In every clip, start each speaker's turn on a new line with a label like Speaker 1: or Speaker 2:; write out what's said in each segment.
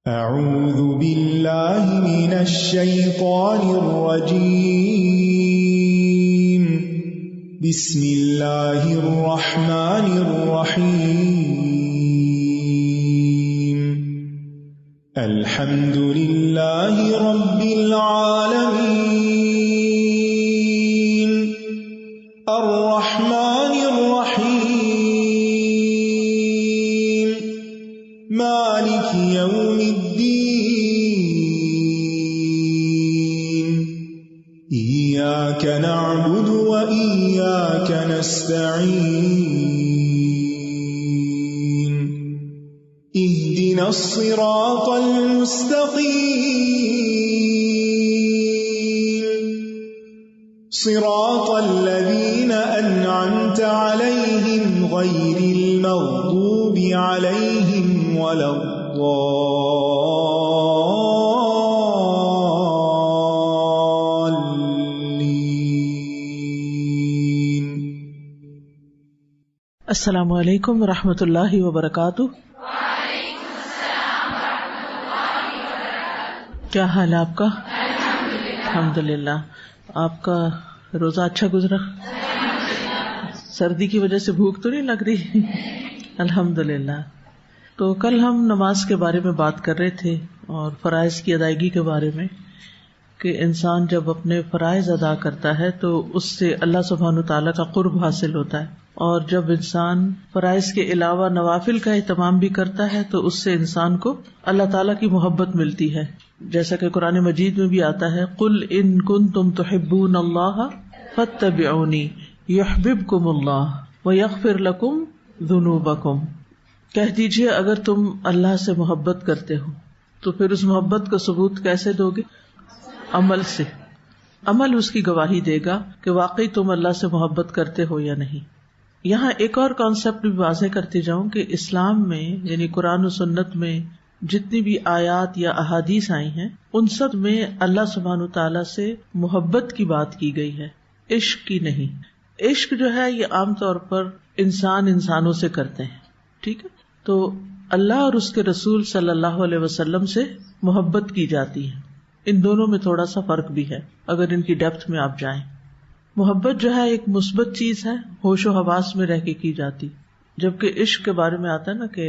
Speaker 1: اعوذ باللہ من الشیطان الرجیم بسم اللہ الرحمن الرحیم الحمد للہ رب العالمین الرحمن الرحیم مالک یوم إياك نعبد وإياك نستعين اهدنا الصراط المستقيم صراط الذين أنعمت عليهم غير المغضوب عليهم ولا
Speaker 2: السلام علیکم ورحمۃ اللہ وبرکاتہ۔
Speaker 3: وعلیکم السلام ورحمۃ اللہ وبرکاتہ۔
Speaker 2: کیا حال ہے آپ کا؟ الحمدللہ۔ آپ کا روزہ اچھا گزرا؟ سردی کی وجہ سے بھوک تو نہیں لگ رہی؟ الحمدللہ۔ تو کل ہم نماز کے بارے میں بات کر رہے تھے اور فرائض کی ادائیگی کے بارے میں کہ انسان جب اپنے فرائض ادا کرتا ہے تو اس سے اللہ سبحانہ تعالیٰ کا قرب حاصل ہوتا ہے، اور جب انسان فرائض کے علاوہ نوافل کا اہتمام بھی کرتا ہے تو اس سے انسان کو اللہ تعالیٰ کی محبت ملتی ہے، جیسا کہ قرآن مجید میں بھی آتا ہے قُلْ إِن كُنتُمْ تُحِبُّونَ اللَّهَ فَاتَّبِعُونِي يُحْبِبْكُمُ اللَّهُ وَيَغْفِرْ لَكُمْ ذُنُوبَكُمْ۔ کہہ دیجئے اگر تم اللہ سے محبت کرتے ہو تو پھر اس محبت کا ثبوت کیسے دو گے؟ عمل سے۔ عمل اس کی گواہی دے گا کہ واقعی تم اللہ سے محبت کرتے ہو یا نہیں۔ یہاں ایک اور کانسیپٹ بھی واضح کرتی جاؤں کہ اسلام میں یعنی قرآن و سنت میں جتنی بھی آیات یا احادیث آئی ہیں ان سب میں اللہ سبحانہ تعالیٰ سے محبت کی بات کی گئی ہے، عشق کی نہیں۔ عشق جو ہے یہ عام طور پر انسان انسانوں سے کرتے ہیں، ٹھیک ہے؟ تو اللہ اور اس کے رسول صلی اللہ علیہ وسلم سے محبت کی جاتی ہے۔ ان دونوں میں تھوڑا سا فرق بھی ہے اگر ان کی ڈیپتھ میں آپ جائیں۔ محبت جو ہے ایک مثبت چیز ہے، ہوش و حواس میں رہ کے کی جاتی، جبکہ عشق کے بارے میں آتا ہے نا کہ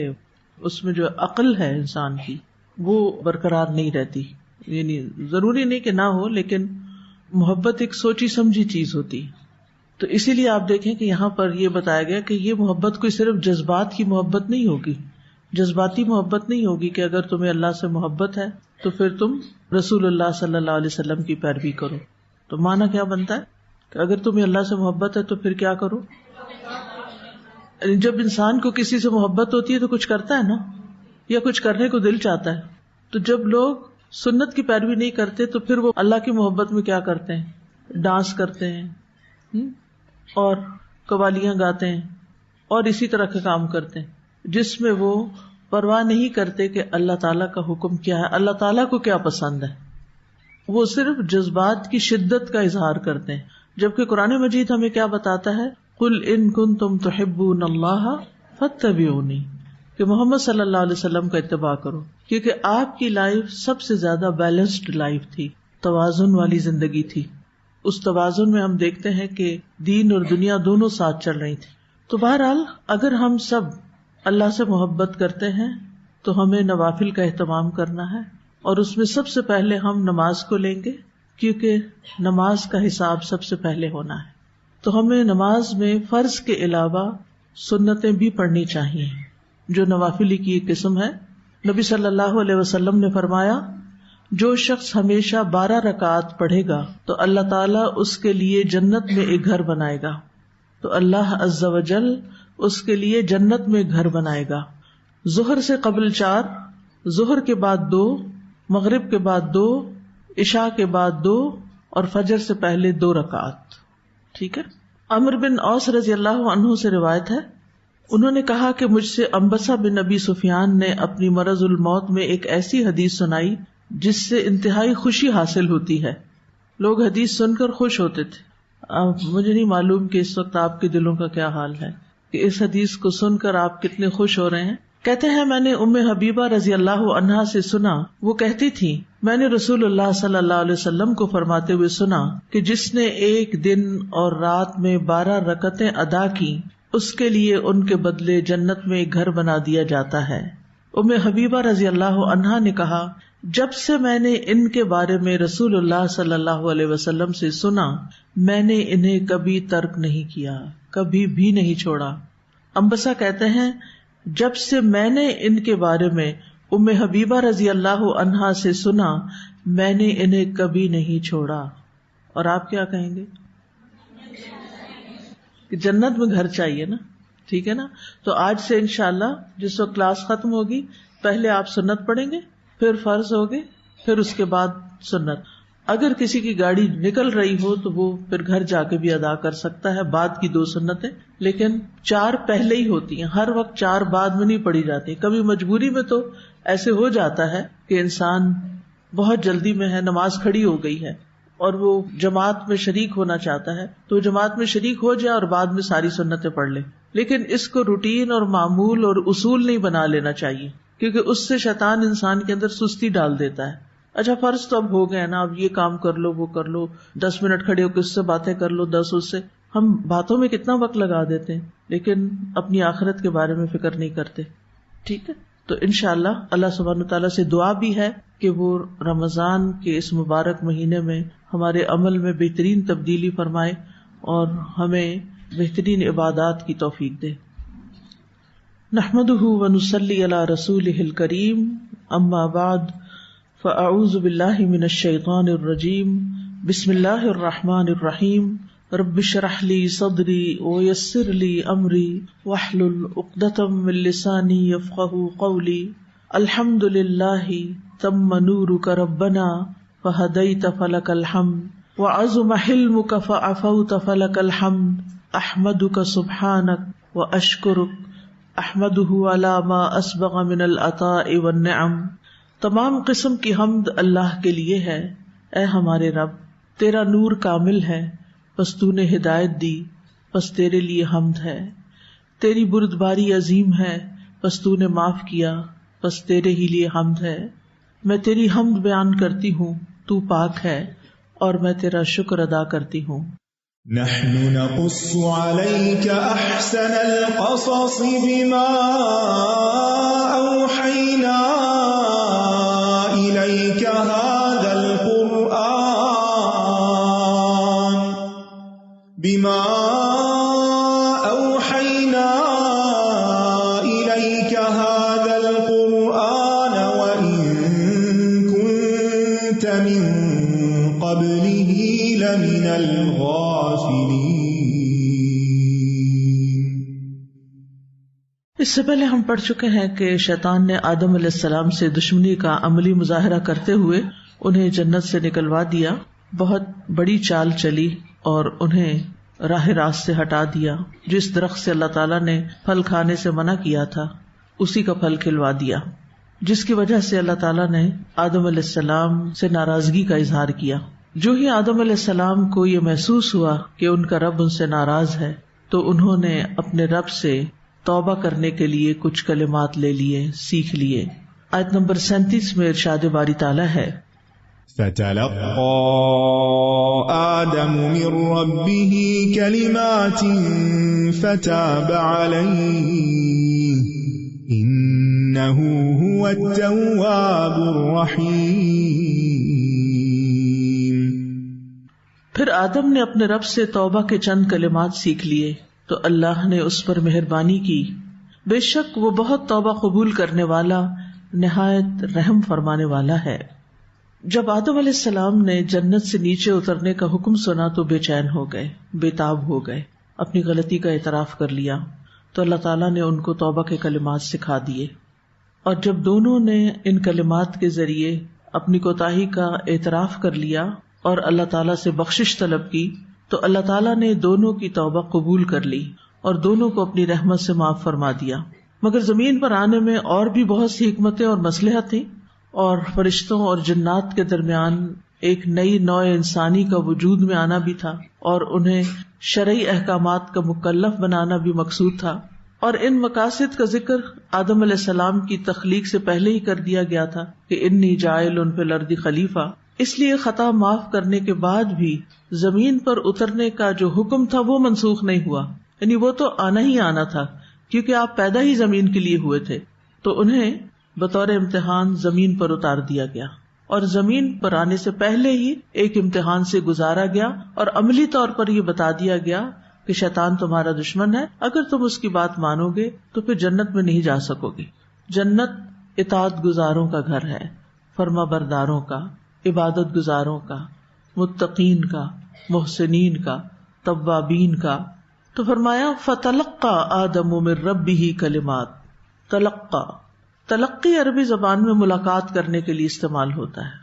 Speaker 2: اس میں جو عقل ہے انسان کی وہ برقرار نہیں رہتی، یعنی ضروری نہیں کہ نہ ہو لیکن محبت ایک سوچی سمجھی چیز ہوتی۔ تو اسی لیے آپ دیکھیں کہ یہاں پر یہ بتایا گیا کہ یہ محبت کوئی صرف جذبات کی محبت نہیں ہوگی، جذباتی محبت نہیں ہوگی کہ اگر تمہیں اللہ سے محبت ہے تو پھر تم رسول اللہ صلی اللہ علیہ وسلم کی پیروی کرو۔ تو معنی کیا بنتا ہے کہ اگر تمہیں اللہ سے محبت ہے تو پھر کیا کرو؟ جب انسان کو کسی سے محبت ہوتی ہے تو کچھ کرتا ہے نا، یا کچھ کرنے کو دل چاہتا ہے۔ تو جب لوگ سنت کی پیروی نہیں کرتے تو پھر وہ اللہ کی محبت میں کیا کرتے ہیں؟ ڈانس کرتے ہیں اور قوالیاں گاتے ہیں اور اسی طرح کے کام کرتے ہیں، جس میں وہ پرواہ نہیں کرتے کہ اللہ تعالیٰ کا حکم کیا ہے، اللہ تعالیٰ کو کیا پسند ہے۔ وہ صرف جذبات کی شدت کا اظہار کرتے ہیں، جبکہ قرآن مجید ہمیں کیا بتاتا ہے؟ قُلْ إِن كُنتُمْ تُحِبُّونَ اللَّهَ فَاتَّبِعُونِي، کہ محمد صلی اللہ علیہ وسلم کا اتباع کرو، کیونکہ آپ کی لائف سب سے زیادہ بیلنسڈ لائف تھی، توازن والی زندگی تھی۔ اس توازن میں ہم دیکھتے ہیں کہ دین اور دنیا دونوں ساتھ چل رہی تھی۔ تو بہرحال اگر ہم سب اللہ سے محبت کرتے ہیں تو ہمیں نوافل کا اہتمام کرنا ہے، اور اس میں سب سے پہلے ہم نماز کو لیں گے، کیونکہ نماز کا حساب سب سے پہلے ہونا ہے۔ تو ہمیں نماز میں فرض کے علاوہ سنتیں بھی پڑھنی چاہیے، جو نوافلی کی ایک قسم ہے۔ نبی صلی اللہ علیہ وسلم نے فرمایا جو شخص ہمیشہ 12 رکعات پڑھے گا تو اللہ تعالیٰ اس کے لیے جنت میں ایک گھر بنائے گا، تو اللہ عز و جل اس کے لیے جنت میں گھر بنائے گا۔ ظہر سے قبل 4، ظہر کے بعد 2، مغرب کے بعد 2، عشاء کے بعد 2 اور فجر سے پہلے 2 رکعات، ٹھیک ہے۔ عمرو بن عوص رضی اللہ عنہ سے روایت ہے، انہوں نے کہا کہ مجھ سے انبسہ بن ابی سفیان نے اپنی مرض الموت میں ایک ایسی حدیث سنائی جس سے انتہائی خوشی حاصل ہوتی ہے۔ لوگ حدیث سن کر خوش ہوتے تھے۔ مجھے نہیں معلوم کہ اس وقت آپ کے دلوں کا کیا حال ہے، کہ اس حدیث کو سن کر آپ کتنے خوش ہو رہے ہیں، کہتے ہیں میں نے ام حبیبہ رضی اللہ عنہا سے سنا، وہ کہتی تھی میں نے رسول اللہ صلی اللہ علیہ وسلم کو فرماتے ہوئے سنا کہ جس نے ایک دن اور رات میں 12 رکعتیں ادا کی اس کے لیے ان کے بدلے جنت میں ایک گھر بنا دیا جاتا ہے۔ ام حبیبہ رضی اللہ عنہا نے کہا جب سے میں نے ان کے بارے میں رسول اللہ صلی اللہ علیہ وسلم سے سنا میں نے انہیں کبھی ترک نہیں کیا، کبھی بھی نہیں چھوڑا۔ انبسا کہتے ہیں جب سے میں نے ان کے بارے میں ام حبیبہ رضی اللہ عنہا سے سنا میں نے انہیں کبھی نہیں چھوڑا۔ اور آپ کیا کہیں گے کہ جنت میں گھر چاہیے نا، ٹھیک ہے نا؟ تو آج سے انشاءاللہ جس وقت کلاس ختم ہوگی پہلے آپ سنت پڑھیں گے، پھر فرض ہوگے، پھر اس کے بعد سنت۔ اگر کسی کی گاڑی نکل رہی ہو تو وہ پھر گھر جا کے بھی ادا کر سکتا ہے بعد کی 2 سنتیں، لیکن 4 پہلے ہی ہوتی ہیں، ہر وقت 4 بعد میں نہیں پڑھی جاتی۔ کبھی مجبوری میں تو ایسے ہو جاتا ہے کہ انسان بہت جلدی میں ہے، نماز کھڑی ہو گئی ہے اور وہ جماعت میں شریک ہونا چاہتا ہے تو جماعت میں شریک ہو جائے اور بعد میں ساری سنتیں پڑھ لے، لیکن اس کو روٹین اور معمول اور اصول نہیں بنا لینا چاہیے، کیونکہ اس سے شیطان انسان کے اندر سستی ڈال دیتا ہے۔ اچھا فرض تو اب ہو گئے نا، اب یہ کام کر لو وہ کر لو، 10 منٹ کھڑے ہو کے اس سے باتیں کر لو، 10 اس سے، ہم باتوں میں کتنا وقت لگا دیتے ہیں لیکن اپنی آخرت کے بارے میں فکر نہیں کرتے، ٹھیک ہے؟ تو انشاءاللہ اللہ سبحانہ تعالیٰ سے دعا بھی ہے کہ وہ رمضان کے اس مبارک مہینے میں ہمارے عمل میں بہترین تبدیلی فرمائے اور ہمیں بہترین عبادات کی توفیق دے۔ نحمدہ ونصلی علی رسولہ الکریم، اما بعد فاعوذ باللہ من الشیطان الرجیم، بسم اللہ الرحمن الرحیم، رب اشرح لی صدری ویسر لی امری واحلل عقدۃ من لسانی یفقہوا قولی۔ الحمد للہ تم نورک ربنا فہدیت فلک الحمد وعظم حلمک فعفوت فلک الحمد، احمدک سبحانک واشکرک، احمدہ علی ما اسبغ من العطاء والنعم۔ تمام قسم کی حمد اللہ کے لیے ہے، اے ہمارے رب تیرا نور کامل ہے، بس تو نے ہدایت دی، بس تیرے لیے حمد ہے۔ تیری بردباری عظیم ہے، بس تو نے معاف کیا، بس تیرے ہی لیے حمد ہے۔ میں تیری حمد بیان کرتی ہوں، تو پاک ہے، اور میں تیرا شکر ادا کرتی ہوں۔
Speaker 1: نحن نقص عليك أحسن القصص بما أوحينا إليك هذا القرآن وإن كنت من قبله لمن الغافلين۔
Speaker 2: اس سے پہلے ہم پڑھ چکے ہیں کہ شیطان نے آدم علیہ السلام سے دشمنی کا عملی مظاہرہ کرتے ہوئے انہیں جنت سے نکلوا دیا، بہت بڑی چال چلی اور انہیں راہ راست سے ہٹا دیا۔ جس درخت سے اللہ تعالیٰ نے پھل کھانے سے منع کیا تھا اسی کا پھل کھلوا دیا، جس کی وجہ سے اللہ تعالیٰ نے آدم علیہ السلام سے ناراضگی کا اظہار کیا۔ جو ہی آدم علیہ السلام کو یہ محسوس ہوا کہ ان کا رب ان سے ناراض ہے تو انہوں نے اپنے رب سے توبہ کرنے کے لیے کچھ کلمات لے لیے، سیکھ لیے۔ آیت نمبر 37 میں ارشاد باری تعالیٰ ہے
Speaker 1: فتلقى آدم من ربه كلمات فتاب عليه إنه هو التواب الرحيم۔
Speaker 2: پھر آدم نے اپنے رب سے توبہ کے چند کلمات سیکھ لیے تو اللہ نے اس پر مہربانی کی، بے شک وہ بہت توبہ قبول کرنے والا، نہایت رحم فرمانے والا ہے۔ جب آدم علیہ السلام نے جنت سے نیچے اترنے کا حکم سنا تو بے چین ہو گئے، بے تاب ہو گئے، اپنی غلطی کا اعتراف کر لیا تو اللہ تعالیٰ نے ان کو توبہ کے کلمات سکھا دیے، اور جب دونوں نے ان کلمات کے ذریعے اپنی کوتاہی کا اعتراف کر لیا اور اللہ تعالیٰ سے بخشش طلب کی تو اللہ تعالیٰ نے دونوں کی توبہ قبول کر لی اور دونوں کو اپنی رحمت سے معاف فرما دیا۔ مگر زمین پر آنے میں اور بھی بہت سی حکمتیں اور مصلحت تھیں، اور فرشتوں اور جنات کے درمیان ایک نئی نوع انسانی کا وجود میں آنا بھی تھا اور انہیں شرعی احکامات کا مکلف بنانا بھی مقصود تھا۔ اور ان مقاصد کا ذکر آدم علیہ السلام کی تخلیق سے پہلے ہی کر دیا گیا تھا کہ انی جاعل فی الارض خلیفہ. اس لیے خطا معاف کرنے کے بعد بھی زمین پر اترنے کا جو حکم تھا وہ منسوخ نہیں ہوا، یعنی وہ تو آنا ہی آنا تھا کیونکہ آپ پیدا ہی زمین کے لیے ہوئے تھے. تو انہیں بطور امتحان زمین پر اتار دیا گیا اور زمین پر آنے سے پہلے ہی ایک امتحان سے گزارا گیا اور عملی طور پر یہ بتا دیا گیا کہ شیطان تمہارا دشمن ہے، اگر تم اس کی بات مانو گے تو پھر جنت میں نہیں جا سکو گے. جنت اطاعت گزاروں کا گھر ہے، فرما برداروں کا، عبادت گزاروں کا، متقین کا، محسنین کا، توابین کا. تو فرمایا فتلقى آدم من ربه کلمات. تلقی عربی زبان میں ملاقات کرنے کے لیے استعمال ہوتا ہے.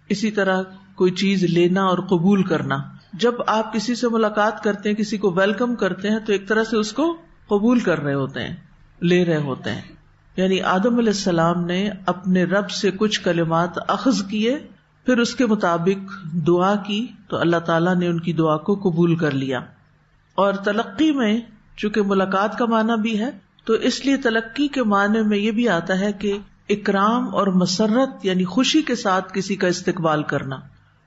Speaker 2: اسی طرح کوئی چیز لینا اور قبول کرنا. جب آپ کسی سے ملاقات کرتے ہیں، کسی کو ویلکم کرتے ہیں، تو ایک طرح سے اس کو قبول کر رہے ہوتے ہیں، لے رہے ہوتے ہیں. یعنی آدم علیہ السلام نے اپنے رب سے کچھ کلمات اخذ کیے، پھر اس کے مطابق دعا کی تو اللہ تعالیٰ نے ان کی دعا کو قبول کر لیا. اور تلقی میں چونکہ ملاقات کا معنی بھی ہے تو اس لیے تلقی کے معنی میں یہ بھی آتا ہے کہ اکرام اور مسرت یعنی خوشی کے ساتھ کسی کا استقبال کرنا.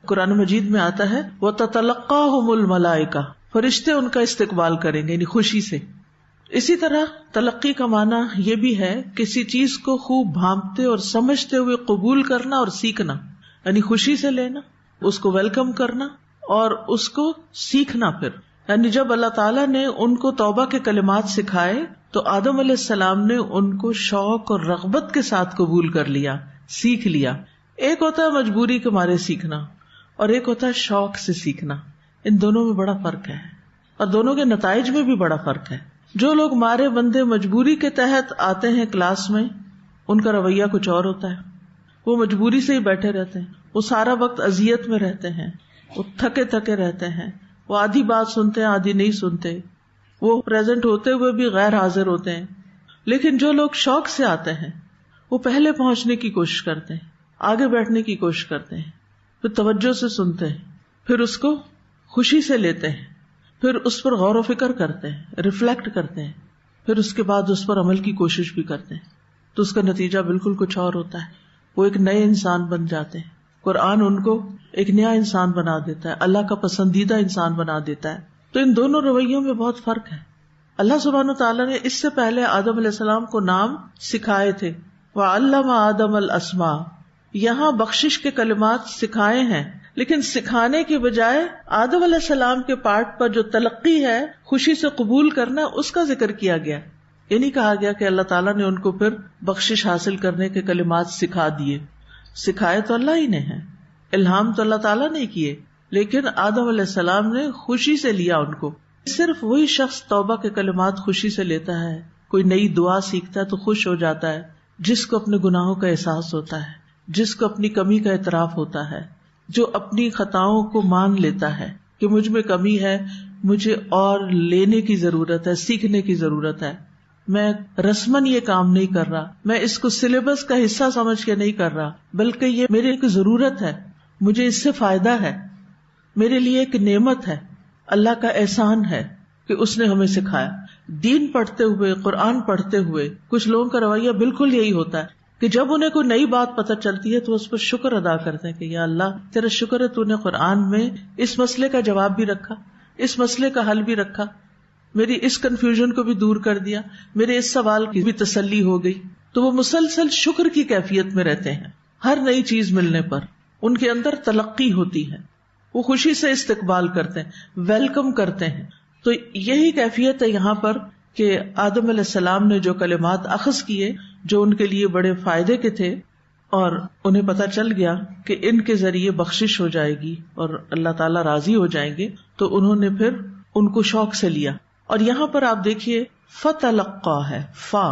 Speaker 2: قرآن مجید میں آتا ہے وَتَتَلَقَّاهُمُ الْمَلَائِكَةُ، فرشتے ان کا استقبال کریں گے یعنی خوشی سے. اسی طرح تلقی کا معنی یہ بھی ہے کسی چیز کو خوب بھانپتے اور سمجھتے ہوئے قبول کرنا اور سیکھنا، یعنی خوشی سے لینا، اس کو ویلکم کرنا اور اس کو سیکھنا. پھر یعنی جب اللہ تعالیٰ نے ان کو توبہ کے کلمات سکھائے تو آدم علیہ السلام نے ان کو شوق اور رغبت کے ساتھ قبول کر لیا، سیکھ لیا. ایک ہوتا ہے مجبوری کے مارے سیکھنا اور ایک ہوتا ہے شوق سے سیکھنا. ان دونوں میں بڑا فرق ہے اور دونوں کے نتائج میں بھی بڑا فرق ہے. جو لوگ مارے بندے مجبوری کے تحت آتے ہیں کلاس میں، ان کا رویہ کچھ اور ہوتا ہے. وہ مجبوری سے ہی بیٹھے رہتے ہیں، وہ سارا وقت اذیت میں رہتے ہیں، وہ تھکے تھکے رہتے ہیں، وہ آدھی بات سنتے ہیں آدھی نہیں سنتے، وہ پریزنٹ ہوتے ہوئے بھی غیر حاضر ہوتے ہیں. لیکن جو لوگ شوق سے آتے ہیں وہ پہلے پہنچنے کی کوشش کرتے ہیں، آگے بیٹھنے کی کوشش کرتے ہیں، پھر توجہ سے سنتے ہیں، پھر اس کو خوشی سے لیتے ہیں، پھر اس پر غور و فکر کرتے ہیں، ریفلیکٹ کرتے ہیں، پھر اس کے بعد اس پر عمل کی کوشش بھی کرتے ہیں. تو اس کا نتیجہ بالکل کچھ اور ہوتا ہے. وہ ایک نئے انسان بن جاتے ہیں. قرآن ان کو ایک نیا انسان بنا دیتا ہے، اللہ کا پسندیدہ انسان بنا دیتا ہے. تو ان دونوں رویوں میں بہت فرق ہے. اللہ سبحانہ تعالیٰ نے اس سے پہلے آدم علیہ السلام کو نام سکھائے تھے. وَعَلَّمَ آدَمَ الْأَسْمَاءَ، یہاں بخشش کے کلمات سکھائے ہیں، لیکن سکھانے کے بجائے آدم علیہ السلام کے پارٹ پر جو تلقی ہے، خوشی سے قبول کرنا، اس کا ذکر کیا گیا. یہ نہیں کہا گیا کہ اللہ تعالیٰ نے ان کو پھر بخشش حاصل کرنے کے کلمات سکھا دیے. سکھائے تو اللہ ہی نے ہیں، الہام تو اللہ تعالیٰ نے کیے، لیکن آدم علیہ السلام نے خوشی سے لیا ان کو. صرف وہی شخص توبہ کے کلمات خوشی سے لیتا ہے، کوئی نئی دعا سیکھتا ہے تو خوش ہو جاتا ہے، جس کو اپنے گناہوں کا احساس ہوتا ہے، جس کو اپنی کمی کا اعتراف ہوتا ہے، جو اپنی خطاؤں کو مان لیتا ہے کہ مجھ میں کمی ہے، مجھے اور لینے کی ضرورت ہے، سیکھنے کی ضرورت ہے، میں رسمن یہ کام نہیں کر رہا، میں اس کو سلیبس کا حصہ سمجھ کے نہیں کر رہا، بلکہ یہ میری ایک ضرورت ہے، مجھے اس سے فائدہ ہے، میرے لیے ایک نعمت ہے، اللہ کا احسان ہے کہ اس نے ہمیں سکھایا. دین پڑھتے ہوئے، قرآن پڑھتے ہوئے کچھ لوگوں کا رویہ بالکل یہی ہوتا ہے کہ جب انہیں کوئی نئی بات پتہ چلتی ہے تو اس پر شکر ادا کرتے ہیں کہ یا اللہ تیرا شکر ہے، تو نے قرآن میں اس مسئلے کا جواب بھی رکھا، اس مسئلے کا حل بھی رکھا، میری اس کنفیوژن کو بھی دور کر دیا، میرے اس سوال کی بھی تسلی ہو گئی. تو وہ مسلسل شکر کی کیفیت میں رہتے ہیں. ہر نئی چیز ملنے پر ان کے اندر تلقی ہوتی ہے، وہ خوشی سے استقبال کرتے ہیں، ویلکم کرتے ہیں. تو یہی کیفیت ہے یہاں پر کہ آدم علیہ السلام نے جو کلمات اخذ کیے جو ان کے لیے بڑے فائدے کے تھے، اور انہیں پتہ چل گیا کہ ان کے ذریعے بخشش ہو جائے گی اور اللہ تعالیٰ راضی ہو جائیں گے، تو انہوں نے پھر ان کو شوق سے لیا. اور یہاں پر آپ دیکھیے فتلقا ہے، فا.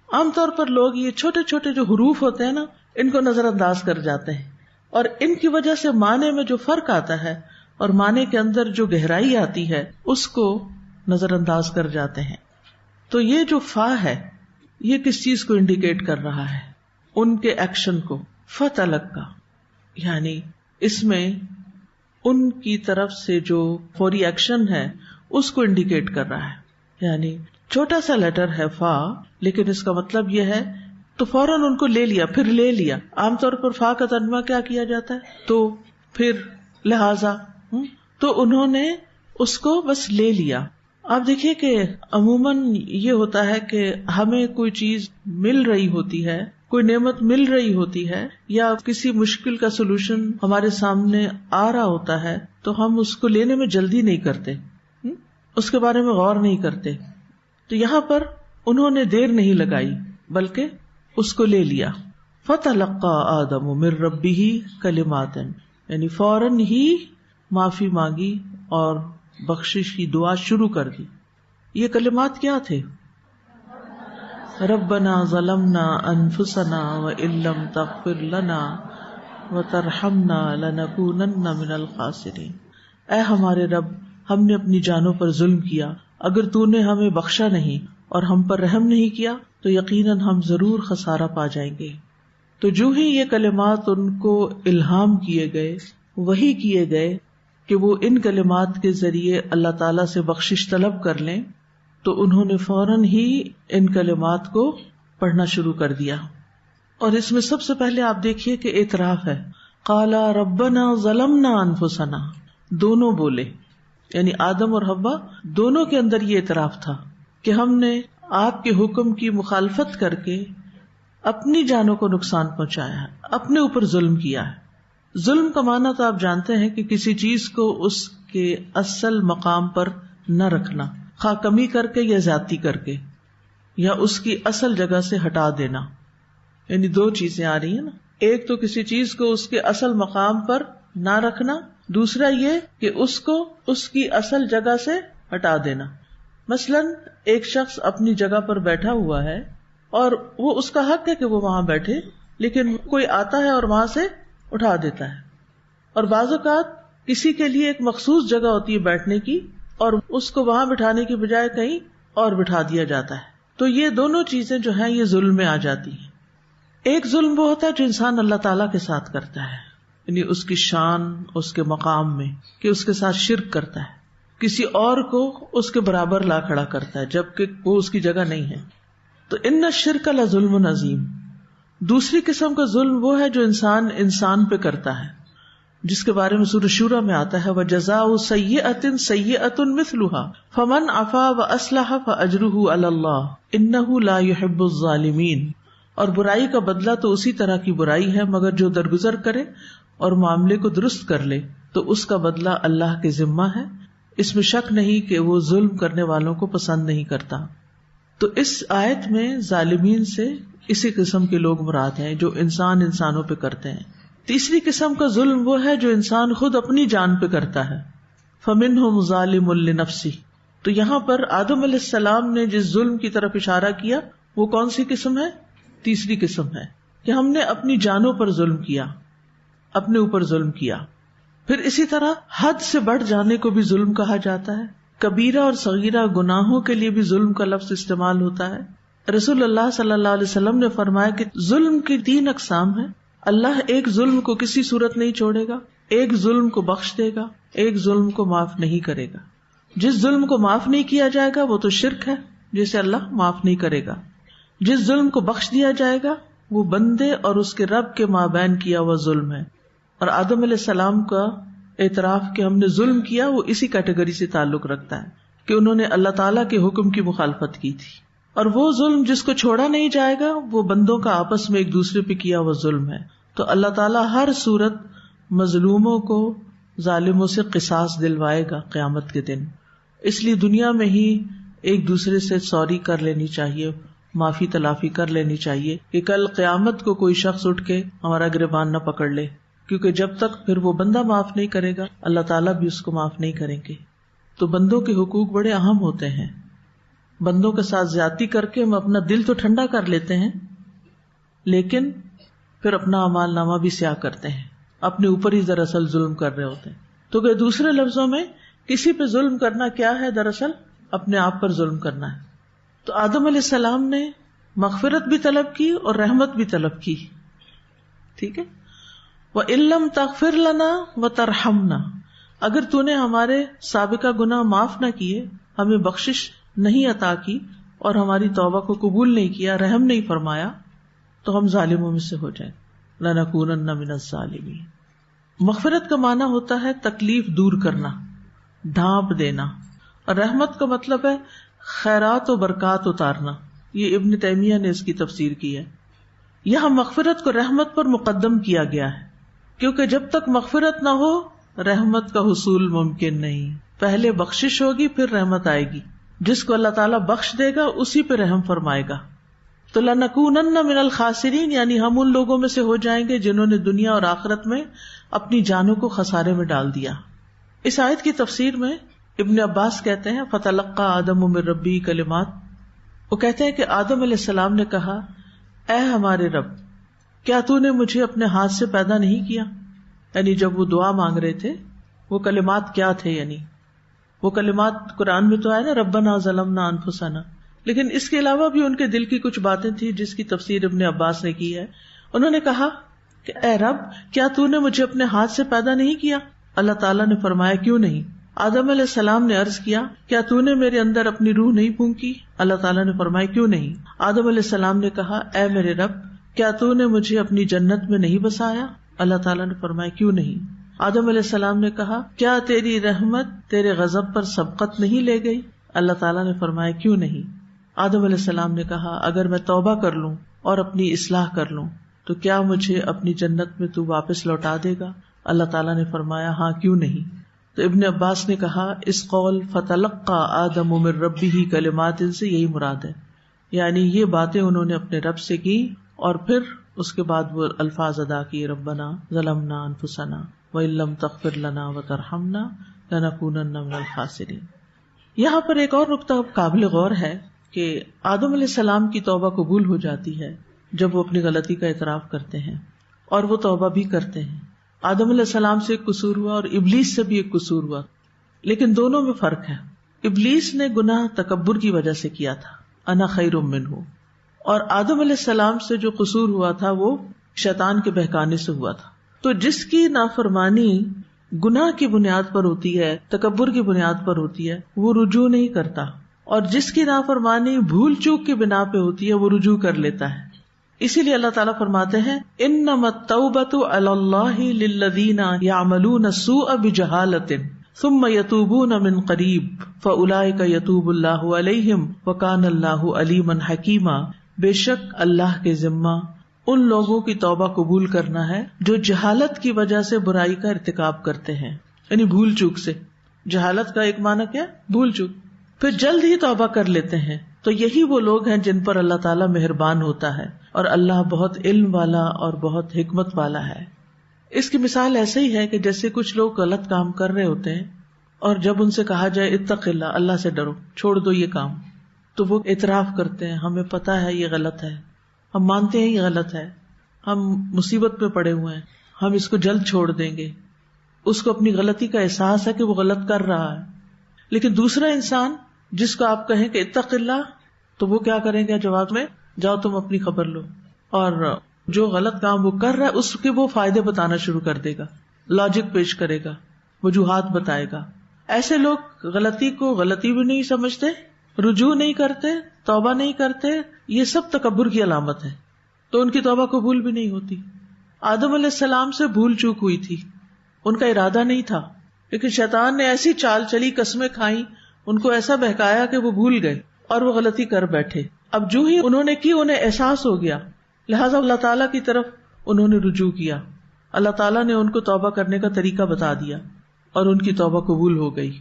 Speaker 2: عام طور پر لوگ یہ چھوٹے چھوٹے جو حروف ہوتے ہیں نا، ان کو نظر انداز کر جاتے ہیں، اور ان کی وجہ سے معنی میں جو فرق آتا ہے اور معنی کے اندر جو گہرائی آتی ہے اس کو نظر انداز کر جاتے ہیں. تو یہ جو فا ہے یہ کس چیز کو انڈیکیٹ کر رہا ہے؟ ان کے ایکشن کو. فتلقا یعنی اس میں ان کی طرف سے جو فوری ایکشن ہے اس کو انڈیکیٹ کر رہا ہے. یعنی چھوٹا سا لیٹر ہے فا، لیکن اس کا مطلب یہ ہے تو فوراً ان کو لے لیا، پھر لے لیا. عام طور پر فا کا ترجمہ کیا کیا جاتا ہے؟ تو، پھر، لہذا. تو انہوں نے اس کو بس لے لیا. آپ دیکھیے کہ عموماً یہ ہوتا ہے کہ ہمیں کوئی چیز مل رہی ہوتی ہے، کوئی نعمت مل رہی ہوتی ہے، یا کسی مشکل کا سولوشن ہمارے سامنے آ رہا ہوتا ہے، تو ہم اس کو لینے میں جلدی نہیں کرتے، اس کے بارے میں غور نہیں کرتے. تو یہاں پر انہوں نے دیر نہیں لگائی بلکہ اس کو لے لیا. فَتَلَقَّى آدَمُ مِن رَبِّهِ كَلِمَاتٍ، یعنی فوراً ہی معافی مانگی اور بخشش کی دعا شروع کر دی. یہ کلمات کیا تھے؟ ربنا ظلمنا انفسنا وان لم تغفر لنا وترحمنا لنکونن من الخاسرین. اے ہمارے رب، ہم نے اپنی جانوں پر ظلم کیا، اگر تو نے ہمیں بخشا نہیں اور ہم پر رحم نہیں کیا تو یقیناً ہم ضرور خسارہ پا جائیں گے. تو جو ہی یہ کلمات ان کو الہام کیے گئے، وہی کیے گئے کہ وہ ان کلمات کے ذریعے اللہ تعالیٰ سے بخشش طلب کر لیں، تو انہوں نے فوراً ہی ان کلمات کو پڑھنا شروع کر دیا. اور اس میں سب سے پہلے آپ دیکھیے کہ اعتراف ہے. قالا ربنا ظلمنا انفسنا، دونوں بولے، یعنی آدم اور حوا دونوں کے اندر یہ اعتراف تھا کہ ہم نے آپ کے حکم کی مخالفت کر کے اپنی جانوں کو نقصان پہنچایا ہے، اپنے اوپر ظلم کیا ہے. ظلم کا معنی تو آپ جانتے ہیں کہ کسی چیز کو اس کے اصل مقام پر نہ رکھنا، خواہ کمی کر کے یا زیادتی کر کے، یا اس کی اصل جگہ سے ہٹا دینا. یعنی دو چیزیں آ رہی ہیں نا، ایک تو کسی چیز کو اس کے اصل مقام پر نہ رکھنا، دوسرا یہ کہ اس کو اس کی اصل جگہ سے ہٹا دینا. مثلاً ایک شخص اپنی جگہ پر بیٹھا ہوا ہے اور وہ اس کا حق ہے کہ وہ وہاں بیٹھے، لیکن کوئی آتا ہے اور وہاں سے اٹھا دیتا ہے. اور بعض اوقات کسی کے لیے ایک مخصوص جگہ ہوتی ہے بیٹھنے کی، اور اس کو وہاں بٹھانے کی بجائے کہیں اور بٹھا دیا جاتا ہے. تو یہ دونوں چیزیں جو ہیں یہ ظلم میں آ جاتی ہیں. ایک ظلم وہ ہوتا ہے جو انسان اللہ تعالیٰ کے ساتھ کرتا ہے، یعنی اس کی شان، اس کے مقام میں، کہ اس کے ساتھ شرک کرتا ہے، کسی اور کو اس کے برابر لا کھڑا کرتا ہے جبکہ وہ اس کی جگہ نہیں ہے. تو ان الشرک لظلم عظیم. دوسری قسم کا ظلم وہ ہے جو انسان پہ کرتا ہے، جس کے بارے میں سورۃ شورى میں آتا ہے وَجَزَاءُ سَيِّئَةٍ سَيِّئَةٌ مِثْلُهَا فَمَنْ عَفَا وَأَصْلَحَ فَأَجْرُهُ عَلَى اللَّهِ إِنَّهُ لَا يُحِبُّ الظَّالِمِينَ. اور برائی کا بدلہ تو اسی طرح کی برائی ہے، مگر جو درگزر کرے اور معاملے کو درست کر لے تو اس کا بدلہ اللہ کے ذمہ ہے، اس میں شک نہیں کہ وہ ظلم کرنے والوں کو پسند نہیں کرتا. تو اس آیت میں ظالمین سے اسی قسم کے لوگ مراد ہیں جو انسانوں پہ کرتے ہیں. تیسری قسم کا ظلم وہ ہے جو انسان خود اپنی جان پہ کرتا ہے. فَمِنْهُمْ ظَالِمٌ لِنَفْسِهِ. تو یہاں پر آدم علیہ السلام نے جس ظلم کی طرف اشارہ کیا وہ کون سی قسم ہے؟ تیسری قسم ہے کہ ہم نے اپنی جانوں پر ظلم کیا، اپنے اوپر ظلم کیا. پھر اسی طرح حد سے بڑھ جانے کو بھی ظلم کہا جاتا ہے. کبیرہ اور صغیرہ گناہوں کے لیے بھی ظلم کا لفظ استعمال ہوتا ہے. رسول اللہ صلی اللہ علیہ وسلم نے فرمایا کہ ظلم کی 3 اقسام ہیں. اللہ ایک ظلم کو کسی صورت نہیں چھوڑے گا، ایک ظلم کو بخش دے گا، ایک ظلم کو معاف نہیں کرے گا. جس ظلم کو معاف نہیں کیا جائے گا وہ تو شرک ہے جسے اللہ معاف نہیں کرے گا. جس ظلم کو بخش دیا جائے گا وہ بندے اور اس کے رب کے مابین کیا ہوا ظلم ہے. اور آدم علیہ السلام کا اعتراف کہ ہم نے ظلم کیا وہ اسی کیٹیگری سے تعلق رکھتا ہے کہ انہوں نے اللہ تعالیٰ کے حکم کی مخالفت کی تھی. اور وہ ظلم جس کو چھوڑا نہیں جائے گا وہ بندوں کا آپس میں ایک دوسرے پہ کیا ہوا ظلم ہے. تو اللہ تعالیٰ ہر صورت مظلوموں کو ظالموں سے قصاص دلوائے گا قیامت کے دن. اس لیے دنیا میں ہی ایک دوسرے سے سوری کر لینی چاہیے، معافی تلافی کر لینی چاہیے کہ کل قیامت کو کوئی شخص اٹھ کے ہمارا گریبان نہ پکڑ لے، کیونکہ جب تک پھر وہ بندہ معاف نہیں کرے گا اللہ تعالیٰ بھی اس کو معاف نہیں کریں گے. تو بندوں کے حقوق بڑے اہم ہوتے ہیں. بندوں کے ساتھ زیادتی کر کے ہم اپنا دل تو ٹھنڈا کر لیتے ہیں لیکن پھر اپنا اعمال نامہ بھی سیاہ کرتے ہیں، اپنے اوپر ہی دراصل ظلم کر رہے ہوتے ہیں. تو کہ دوسرے لفظوں میں کسی پہ ظلم کرنا کیا ہے؟ دراصل اپنے آپ پر ظلم کرنا ہے. تو آدم علیہ السلام نے مغفرت بھی طلب کی اور رحمت بھی طلب کی. ٹھیک ہے. وَإِن لَّمْ تَغْفِرْ لَنَا وَتَرْحَمْنَا، اگر تو نے ہمارے سابقہ گناہ معاف نہ کیے، ہمیں بخشش نہیں عطا کی، اور ہماری توبہ کو قبول نہیں کیا، رحم نہیں فرمایا، تو ہم ظالموں میں سے ہو جائیں. لَنَكُونَنَّ مِنَ الظَّالِمِينَ. مغفرت کا معنی ہوتا ہے تکلیف دور کرنا، ڈھانپ دینا، اور رحمت کا مطلب ہے خیرات و برکات اتارنا. یہ ابن تیمیہ نے اس کی تفسیر کی ہے. یہاں مغفرت کو رحمت پر مقدم کیا گیا ہے، کیونکہ جب تک مغفرت نہ ہو رحمت کا حصول ممکن نہیں. پہلے بخشش ہوگی پھر رحمت آئے گی. جس کو اللہ تعالیٰ بخش دے گا اسی پہ رحم فرمائے گا. تو لَنَكُونَنَّ مِنَ الْخَاسِرِينَ یعنی ہم ان لوگوں میں سے ہو جائیں گے جنہوں نے دنیا اور آخرت میں اپنی جانوں کو خسارے میں ڈال دیا. اس آیت کی تفسیر میں ابن عباس کہتے ہیں فَتَلَقَّى آدَمُ مِن رَبِّهِ کلمات. وہ کہتے ہیں کہ آدم علیہ السلام نے کہا اے ہمارے رب، کیا تو نے مجھے اپنے ہاتھ سے پیدا نہیں کیا؟ یعنی جب وہ دعا مانگ رہے تھے وہ کلمات کیا تھے؟ یعنی وہ کلمات قرآن میں تو آئے نا ربنا ظلمنا انفسنا، لیکن اس کے علاوہ بھی ان کے دل کی کچھ باتیں تھی جس کی تفسیر ابن عباس نے کی ہے. انہوں نے کہا کہ اے رب، کیا تو نے مجھے اپنے ہاتھ سے پیدا نہیں کیا؟ اللہ تعالیٰ نے فرمایا کیوں نہیں. آدم علیہ السلام نے عرض کیا کیا تو نے میرے اندر اپنی روح نہیں پھونکی؟ اللہ تعالیٰ نے فرمایا کیوں نہیں. آدم علیہ السلام نے کہا اے میرے رب، کیا تو نے مجھے اپنی جنت میں نہیں بسایا؟ اللہ تعالیٰ نے فرمایا کیوں نہیں. آدم علیہ السلام نے کہا کیا تیری رحمت تیرے غضب پر سبقت نہیں لے گئی؟ اللہ تعالیٰ نے فرمایا کیوں نہیں. آدم علیہ السلام نے کہا اگر میں توبہ کر لوں اور اپنی اصلاح کر لوں تو کیا مجھے اپنی جنت میں تو واپس لوٹا دے گا؟ اللہ تعالیٰ نے فرمایا ہاں کیوں نہیں. تو ابن عباس نے کہا اس قول فَتَلَقَّى آدَمُ مِن رَبِّهِ کلمات سے یہی مراد ہے، یعنی یہ باتیں انہوں نے اپنے رب سے کی اور پھر اس کے بعد وہ الفاظ ادا کیے ربنا ظلمنا انفسنا وَإِن لَّمْ تَغْفِرْ لَنَا وَتَرْحَمْنَا لَنَكُونَنَّ مِنَ الْخَاسِرِينَ. یہاں پر ایک اور نقطہ قابل غور ہے کہ آدم علیہ السلام کی توبہ قبول ہو جاتی ہے جب وہ اپنی غلطی کا اعتراف کرتے ہیں اور وہ توبہ بھی کرتے ہیں. آدم علیہ السلام سے ایک قصور ہوا اور ابلیس سے بھی ایک قصور ہوا، لیکن دونوں میں فرق ہے. ابلیس نے گناہ تکبر کی وجہ سے کیا تھا، انا خیر منہ، اور آدم علیہ السلام سے جو قصور ہوا تھا وہ شیطان کے بہکانے سے ہوا تھا. تو جس کی نافرمانی گناہ کی بنیاد پر ہوتی ہے، تکبر کی بنیاد پر ہوتی ہے، وہ رجوع نہیں کرتا، اور جس کی نافرمانی بھول چوک کی بنا پہ ہوتی ہے وہ رجوع کر لیتا ہے. اسی لیے اللہ تعالیٰ فرماتے ہیں انما التوبۃ علی اللہ للذین یعملون السوء بجہالۃ ثم یتوبون من قریب فاولئک یتوب اللہ علیہم وکان اللہ علیما حکیما. بے شک اللہ کے ذمہ ان لوگوں کی توبہ قبول کرنا ہے جو جہالت کی وجہ سے برائی کا ارتکاب کرتے ہیں، یعنی بھول چوک سے. جہالت کا ایک معنی کیا؟ بھول چوک. پھر جلد ہی توبہ کر لیتے ہیں. تو یہی وہ لوگ ہیں جن پر اللہ تعالیٰ مہربان ہوتا ہے، اور اللہ بہت علم والا اور بہت حکمت والا ہے. اس کی مثال ایسے ہی ہے کہ جیسے کچھ لوگ غلط کام کر رہے ہوتے ہیں اور جب ان سے کہا جائے اتق اللہ، اللہ سے ڈرو، چھوڑ دو یہ کام، تو وہ اعتراف کرتے ہیں ہمیں پتا ہے یہ غلط ہے، ہم مانتے ہیں یہ غلط ہے، ہم مصیبت میں پڑے ہوئے ہیں، ہم اس کو جلد چھوڑ دیں گے. اس کو اپنی غلطی کا احساس ہے کہ وہ غلط کر رہا ہے. لیکن دوسرا انسان جس کو آپ کہیں کہ اتق اللہ، تو وہ کیا کریں گے جواب میں؟ جاؤ تم اپنی خبر لو. اور جو غلط کام وہ کر رہا ہے اس کے وہ فائدے بتانا شروع کر دے گا، لاجک پیش کرے گا، وجوہات بتائے گا. ایسے لوگ غلطی کو غلطی بھی نہیں سمجھتے، رجوع نہیں کرتے، توبہ نہیں کرتے. یہ سب تکبر کی علامت ہے، تو ان کی توبہ قبول بھی نہیں ہوتی. آدم علیہ السلام سے بھول چوک ہوئی تھی، ان کا ارادہ نہیں تھا، لیکن شیطان نے ایسی چال چلی، قسمیں کھائیں، ان کو ایسا بہکایا کہ وہ بھول گئے اور وہ غلطی کر بیٹھے. اب جو ہی انہوں نے کی انہیں احساس ہو گیا، لہٰذا اللہ تعالیٰ کی طرف انہوں نے رجوع کیا. اللہ تعالیٰ نے ان کو توبہ کرنے کا طریقہ بتا دیا اور ان کی توبہ قبول ہو گئی.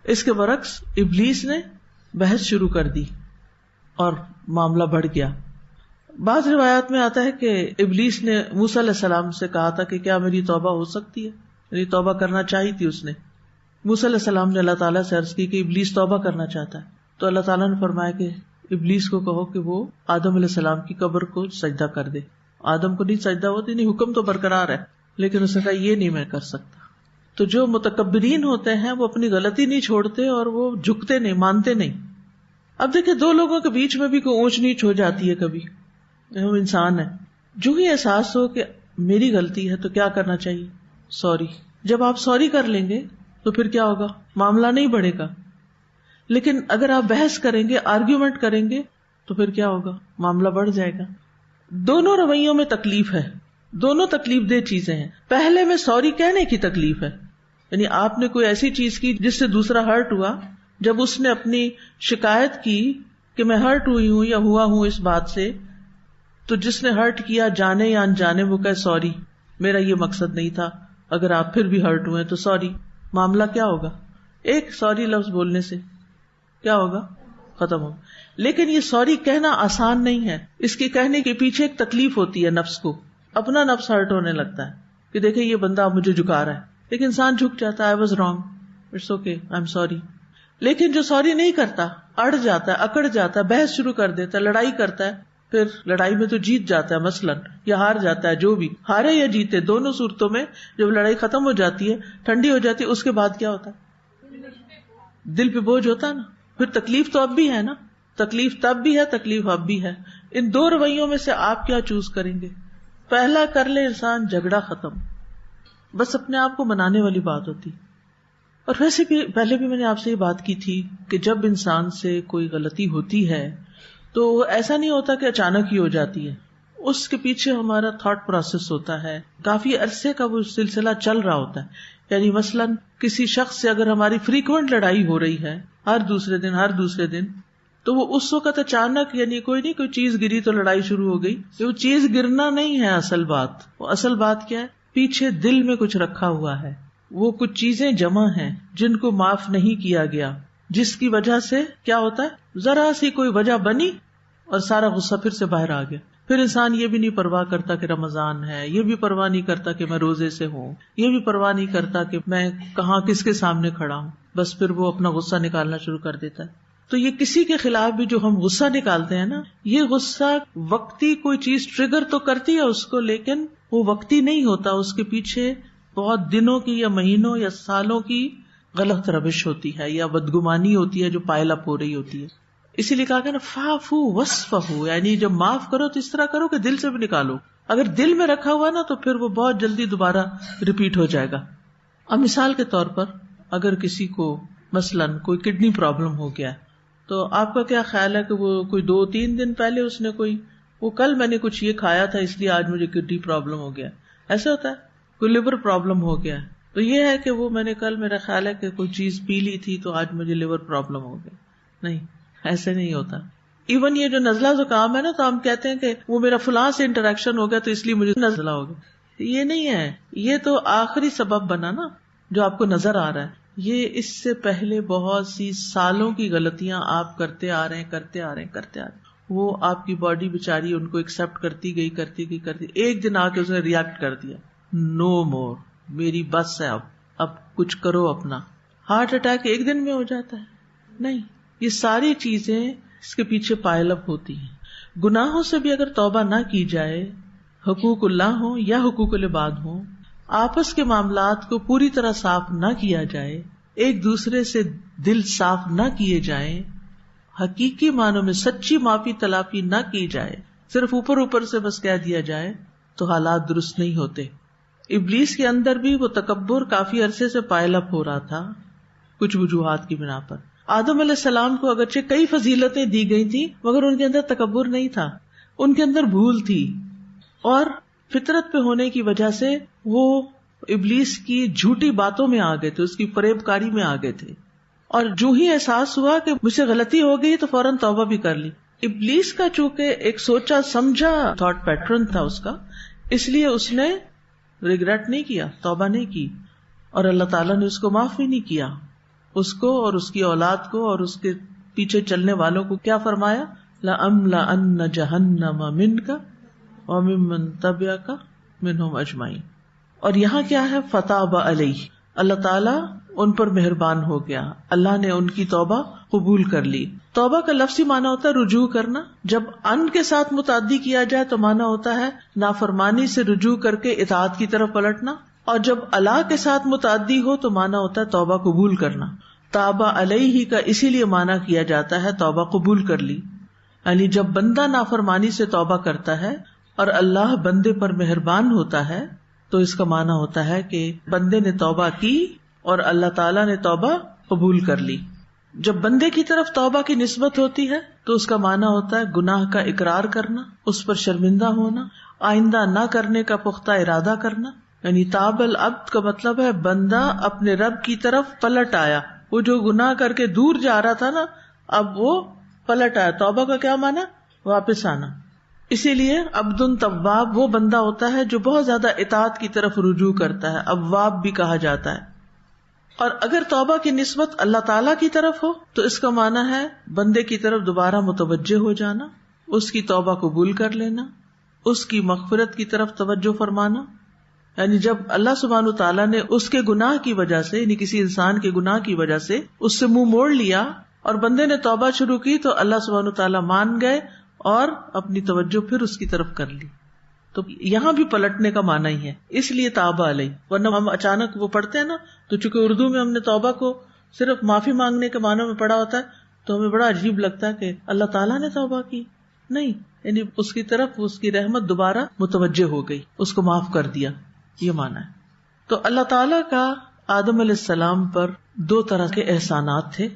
Speaker 2: اس کے برعکس ابلیس نے بحث شروع کر دی اور معاملہ بڑھ گیا. بعض روایات میں آتا ہے کہ ابلیس نے موسیٰ علیہ السلام سے کہا تھا کہ کیا میری توبہ ہو سکتی ہے، میری توبہ کرنا چاہی تھی اس نے. موسیٰ علیہ السلام نے اللہ تعالیٰ سے عرض کی کہ ابلیس توبہ کرنا چاہتا ہے. تو اللہ تعالیٰ نے فرمایا کہ ابلیس کو کہو کہ وہ آدم علیہ السلام کی قبر کو سجدہ کر دے. آدم کو نہیں سجدہ ہوتی، نہیں، حکم تو برقرار ہے، لیکن اس نے کہا یہ نہیں میں کر سکتا. تو جو متکبرین ہوتے ہیں وہ اپنی غلطی نہیں چھوڑتے اور وہ جھکتے نہیں، مانتے نہیں. اب دیکھیں دو لوگوں کے بیچ میں بھی کوئی اونچ نیچ ہو جاتی ہے، کبھی ہم انسان ہیں. جو ہی احساس ہو کہ میری غلطی ہے تو کیا کرنا چاہیے؟ سوری. جب آپ سوری کر لیں گے تو پھر کیا ہوگا؟ معاملہ نہیں بڑھے گا. لیکن اگر آپ بحث کریں گے، آرگیومنٹ کریں گے تو پھر کیا ہوگا؟ معاملہ بڑھ جائے گا. دونوں رویوں میں تکلیف ہے، دونوں تکلیف دہ چیزیں ہیں. پہلے میں سوری کہنے کی تکلیف ہے، یعنی آپ نے کوئی ایسی چیز کی جس سے دوسرا ہرٹ ہوا، جب اس نے اپنی شکایت کی کہ میں ہرٹ ہوئی ہوں یا ہوا ہوں اس بات سے، تو جس نے ہرٹ کیا جانے یا انجانے وہ کہے سوری، میرا یہ مقصد نہیں تھا، اگر آپ پھر بھی ہرٹ ہوئے تو سوری. معاملہ کیا ہوگا؟ ایک سوری لفظ بولنے سے کیا ہوگا؟ ختم ہوگا. لیکن یہ سوری کہنا آسان نہیں ہے، اس کے کہنے کے پیچھے ایک تکلیف ہوتی ہے. نفس کو، اپنا نفس ہرٹ ہونے لگتا ہے کہ دیکھیں یہ بندہ اب مجھے جھکا رہا ہے، لیکن انسان جھک جاتا ہے، I was wrong, it's okay, I am sorry. لیکن جو سوری نہیں کرتا، اڑ جاتا ہے، اکڑ جاتا ہے، بحث شروع کر دیتا ہے، لڑائی کرتا ہے، پھر لڑائی میں تو جیت جاتا ہے مثلاً، یا ہار جاتا ہے، جو بھی ہارے یا جیتے دونوں صورتوں میں جب لڑائی ختم ہو جاتی ہے، ٹھنڈی ہو جاتی ہے، اس کے بعد کیا ہوتا ہے؟ دل پہ بوجھ ہوتا ہے نا. پھر تکلیف تو اب بھی ہے نا، تکلیف تب بھی ہے، تکلیف اب بھی ہے. ان دو رویوں میں سے آپ کیا چوز کریں گے؟ پہلا کر لے انسان، جھگڑا ختم، بس اپنے آپ کو منانے والی بات ہوتی. اور ویسے بھی پہلے بھی میں نے آپ سے یہ بات کی تھی کہ جب انسان سے کوئی غلطی ہوتی ہے تو ایسا نہیں ہوتا کہ اچانک ہی ہو جاتی ہے، اس کے پیچھے ہمارا تھاٹ پروسیس ہوتا ہے، کافی عرصے کا وہ سلسلہ چل رہا ہوتا ہے. یعنی مثلاً کسی شخص سے اگر ہماری فریکوینٹ لڑائی ہو رہی ہے، ہر دوسرے دن، تو وہ اس وقت اچانک، یعنی کوئی چیز گری تو لڑائی شروع ہو گئی. وہ چیز گرنا نہیں ہے اصل بات. وہ اصل بات کیا ہے؟ پیچھے دل میں کچھ رکھا ہوا ہے، وہ کچھ چیزیں جمع ہیں جن کو معاف نہیں کیا گیا، جس کی وجہ سے کیا ہوتا ہے؟ ذرا سی کوئی وجہ بنی اور سارا غصہ پھر سے باہر آ گیا. پھر انسان یہ بھی نہیں پرواہ کرتا کہ رمضان ہے، یہ بھی پرواہ نہیں کرتا کہ میں روزے سے ہوں، یہ بھی پرواہ نہیں کرتا کہ میں کہاں کس کے سامنے کھڑا ہوں. بس پھر وہ اپنا غصہ نکالنا شروع کر دیتا ہے. تو یہ کسی کے خلاف بھی جو ہم غصہ نکالتے ہیں نا، یہ غصہ وقتی کوئی چیز ٹریگر تو کرتی ہے اس کو، لیکن وہ وقتی نہیں ہوتا، اس کے پیچھے بہت دنوں کی یا مہینوں یا سالوں کی غلط روش ہوتی ہے یا بدگمانی ہوتی ہے جو پائل اپ ہو رہی ہوتی ہے. اسی لیے کہا کہ نا فاعفو واصفحوا، یعنی جب معاف کرو تو اس طرح کرو کہ دل سے بھی نکالو. اگر دل میں رکھا ہوا نا تو پھر وہ بہت جلدی دوبارہ ریپیٹ ہو جائے گا. اب مثال کے طور پر اگر کسی کو مثلاً کوئی کڈنی پرابلم ہو گیا، تو آپ کا کیا خیال ہے کہ وہ کوئی 2-3 دن پہلے اس نے وہ کل میں نے کچھ یہ کھایا تھا اس لیے آج مجھے کڈنی پرابلم ہو گیا، ایسا ہوتا ہے؟ کوئی لیور پرابلم ہو گیا تو یہ ہے کہ وہ میں نے کل میرا خیال ہے کہ کوئی چیز پی لی تھی تو آج مجھے لیور پرابلم ہو گیا. نہیں، ایسے نہیں ہوتا. ایون یہ جو نزلہ زکام ہے نا، تو ہم کہتے ہیں کہ وہ میرا فلاں سے انٹریکشن ہو گیا تو اس لیے مجھے نزلہ ہو گیا. یہ نہیں ہے، یہ تو آخری سبب بنا نا جو آپ کو نظر آ رہا ہے. یہ اس سے پہلے بہت سی سالوں کی غلطیاں آپ کرتے آ رہے ہیں. وہ آپ کی باڈی بیچاری ان کو ایکسپٹ کرتی گئی. ایک دن آ کے اس نے ریئیکٹ کر دیا، نو مور، میری بس ہے، اب کچھ کرو اپنا. ہارٹ اٹیک ایک دن میں ہو جاتا ہے؟ نہیں. یہ ساری چیزیں اس کے پیچھے پائل اپ ہوتی ہیں. گناہوں سے بھی اگر توبہ نہ کی جائے، حقوق اللہ ہوں یا حقوق العباد ہوں، آپس کے معاملات کو پوری طرح صاف نہ کیا جائے، ایک دوسرے سے دل صاف نہ کیے جائیں، حقیقی معنوں میں سچی معافی تلافی نہ کی جائے، صرف اوپر سے بس کہہ دیا جائے، تو حالات درست نہیں ہوتے. ابلیس کے اندر بھی وہ تکبر کافی عرصے سے پائل اپ ہو رہا تھا کچھ وجوہات کی بنا پر. آدم علیہ السلام کو اگرچہ کئی فضیلتیں دی گئی تھی مگر ان کے اندر تکبر نہیں تھا، ان کے اندر بھول تھی، اور فطرت پہ ہونے کی وجہ سے وہ ابلیس کی جھوٹی باتوں میں آ گئے تھے، اس کی فریب کاری میں آ گئے تھے. اور جو ہی احساس ہوا کہ مجھ سے غلطی ہو گئی تو فوراً توبہ بھی کر لی. ابلیس کا چونکہ ایک سوچا سمجھا تھاٹ پیٹرن تھا اس کا، اس لیے اس نے ریگریٹ نہیں کیا، توبہ نہیں کی، اور اللہ تعالیٰ نے اس کو معاف بھی نہیں کیا. اس کو اور اس کی اولاد کو اور اس کے پیچھے چلنے والوں کو کیا فرمایا؟ لَأَمْلَأَنَّ جَهَنَّمَ مِنْكَ وَمِمَّنْ تَبِعَكَ مِنْهُمْ أَجْمَعِينَ. اور یہاں کیا ہے؟ فَتَابَ عَلَيْهِ، اللہ تعالیٰ ان پر مہربان ہو گیا، اللہ نے ان کی توبہ قبول کر لی. توبہ کا لفظی معنی ہوتا ہے رجوع کرنا. جب ان کے ساتھ متعدی کیا جائے تو معنی ہوتا ہے نافرمانی سے رجوع کر کے اطاعت کی طرف پلٹنا، اور جب اللہ کے ساتھ متعدی ہو تو معنی ہوتا ہے توبہ قبول کرنا. تابہ علیہ کا اسی لیے معنی کیا جاتا ہے توبہ قبول کر لی. یعنی جب بندہ نافرمانی سے توبہ کرتا ہے اور اللہ بندے پر مہربان ہوتا ہے تو اس کا معنی ہوتا ہے کہ بندے نے توبہ کی اور اللہ تعالیٰ نے توبہ قبول کر لی. جب بندے کی طرف توبہ کی نسبت ہوتی ہے تو اس کا معنی ہوتا ہے گناہ کا اقرار کرنا، اس پر شرمندہ ہونا، آئندہ نہ کرنے کا پختہ ارادہ کرنا. یعنی تاب العبد کا مطلب ہے بندہ اپنے رب کی طرف پلٹ آیا. وہ جو گناہ کر کے دور جا رہا تھا نا، اب وہ پلٹ آیا. توبہ کا کیا معنی؟ واپس آنا. اسی لیے عبد تواب وہ بندہ ہوتا ہے جو بہت زیادہ اطاعت کی طرف رجوع کرتا ہے، اواب بھی کہا جاتا ہے. اور اگر توبہ کی نسبت اللہ تعالی کی طرف ہو تو اس کا معنی ہے بندے کی طرف دوبارہ متوجہ ہو جانا، اس کی توبہ قبول کر لینا، اس کی مغفرت کی طرف توجہ فرمانا. یعنی جب اللہ سبحانہ تعالیٰ نے اس کے گناہ کی وجہ سے، یعنی کسی انسان کے گناہ کی وجہ سے اس سے منہ موڑ لیا اور بندے نے توبہ شروع کی تو اللہ سبحانہ تعالیٰ مان گئے اور اپنی توجہ پھر اس کی طرف کر لی. تو یہاں بھی پلٹنے کا معنی ہی ہے، اس لیے تاب علیہ. ورنہ ہم اچانک وہ پڑھتے ہیں نا، تو چونکہ اردو میں ہم نے توبہ کو صرف معافی مانگنے کے معنی میں پڑھا ہوتا ہے تو ہمیں بڑا عجیب لگتا ہے کہ اللہ تعالیٰ نے توبہ کی. نہیں، یعنی اس کی طرف اس کی رحمت دوبارہ متوجہ ہو گئی، اس کو معاف کر دیا، یہ معنی ہے. تو اللہ تعالیٰ کا آدم علیہ السلام پر 2 طرح کے احسانات تھے.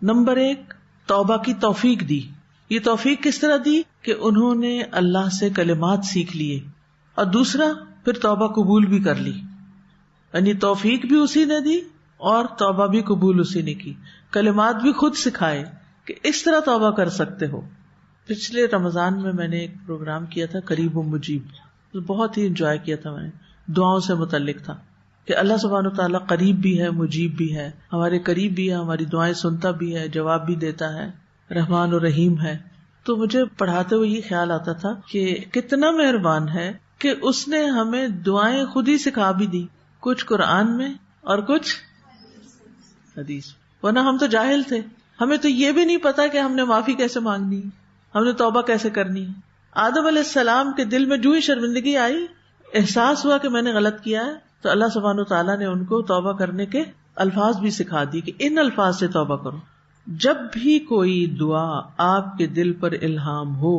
Speaker 2: نمبر 1، توبہ کی توفیق دی. یہ توفیق کس طرح دی کہ انہوں نے اللہ سے کلمات سیکھ لیے، اور دوسرا پھر توبہ قبول بھی کر لی. یعنی توفیق بھی اسی نے دی اور توبہ بھی قبول اسی نے کی. کلمات بھی خود سکھائے کہ اس طرح توبہ کر سکتے ہو. پچھلے رمضان میں نے ایک پروگرام کیا تھا قریب و مجیب، بہت ہی انجوائے کیا تھا. میں نے دعاؤں سے متعلق تھا کہ اللہ سبحانہ تعالیٰ قریب بھی ہے، مجیب بھی ہے، ہمارے قریب بھی ہے، ہماری دعائیں سنتا بھی ہے، جواب بھی دیتا ہے، رحمان و رحیم ہے. تو مجھے پڑھاتے ہوئے یہ خیال آتا تھا کہ کتنا مہربان ہے کہ اس نے ہمیں دعائیں خود ہی سکھا بھی دی، کچھ قرآن میں اور کچھ حدیث. ورنہ ہم تو جاہل تھے، ہمیں تو یہ بھی نہیں پتا کہ ہم نے معافی کیسے مانگنی ہے، ہم نے توبہ کیسے کرنی ہے. آدم علیہ السلام کے دل میں جو ہی شرمندگی آئی، احساس ہوا کہ میں نے غلط کیا ہے، تو اللہ سبحانہ تعالیٰ نے ان کو توبہ کرنے کے الفاظ بھی سکھا دی کہ ان الفاظ سے توبہ کرو. جب بھی کوئی دعا آپ کے دل پر الہام ہو،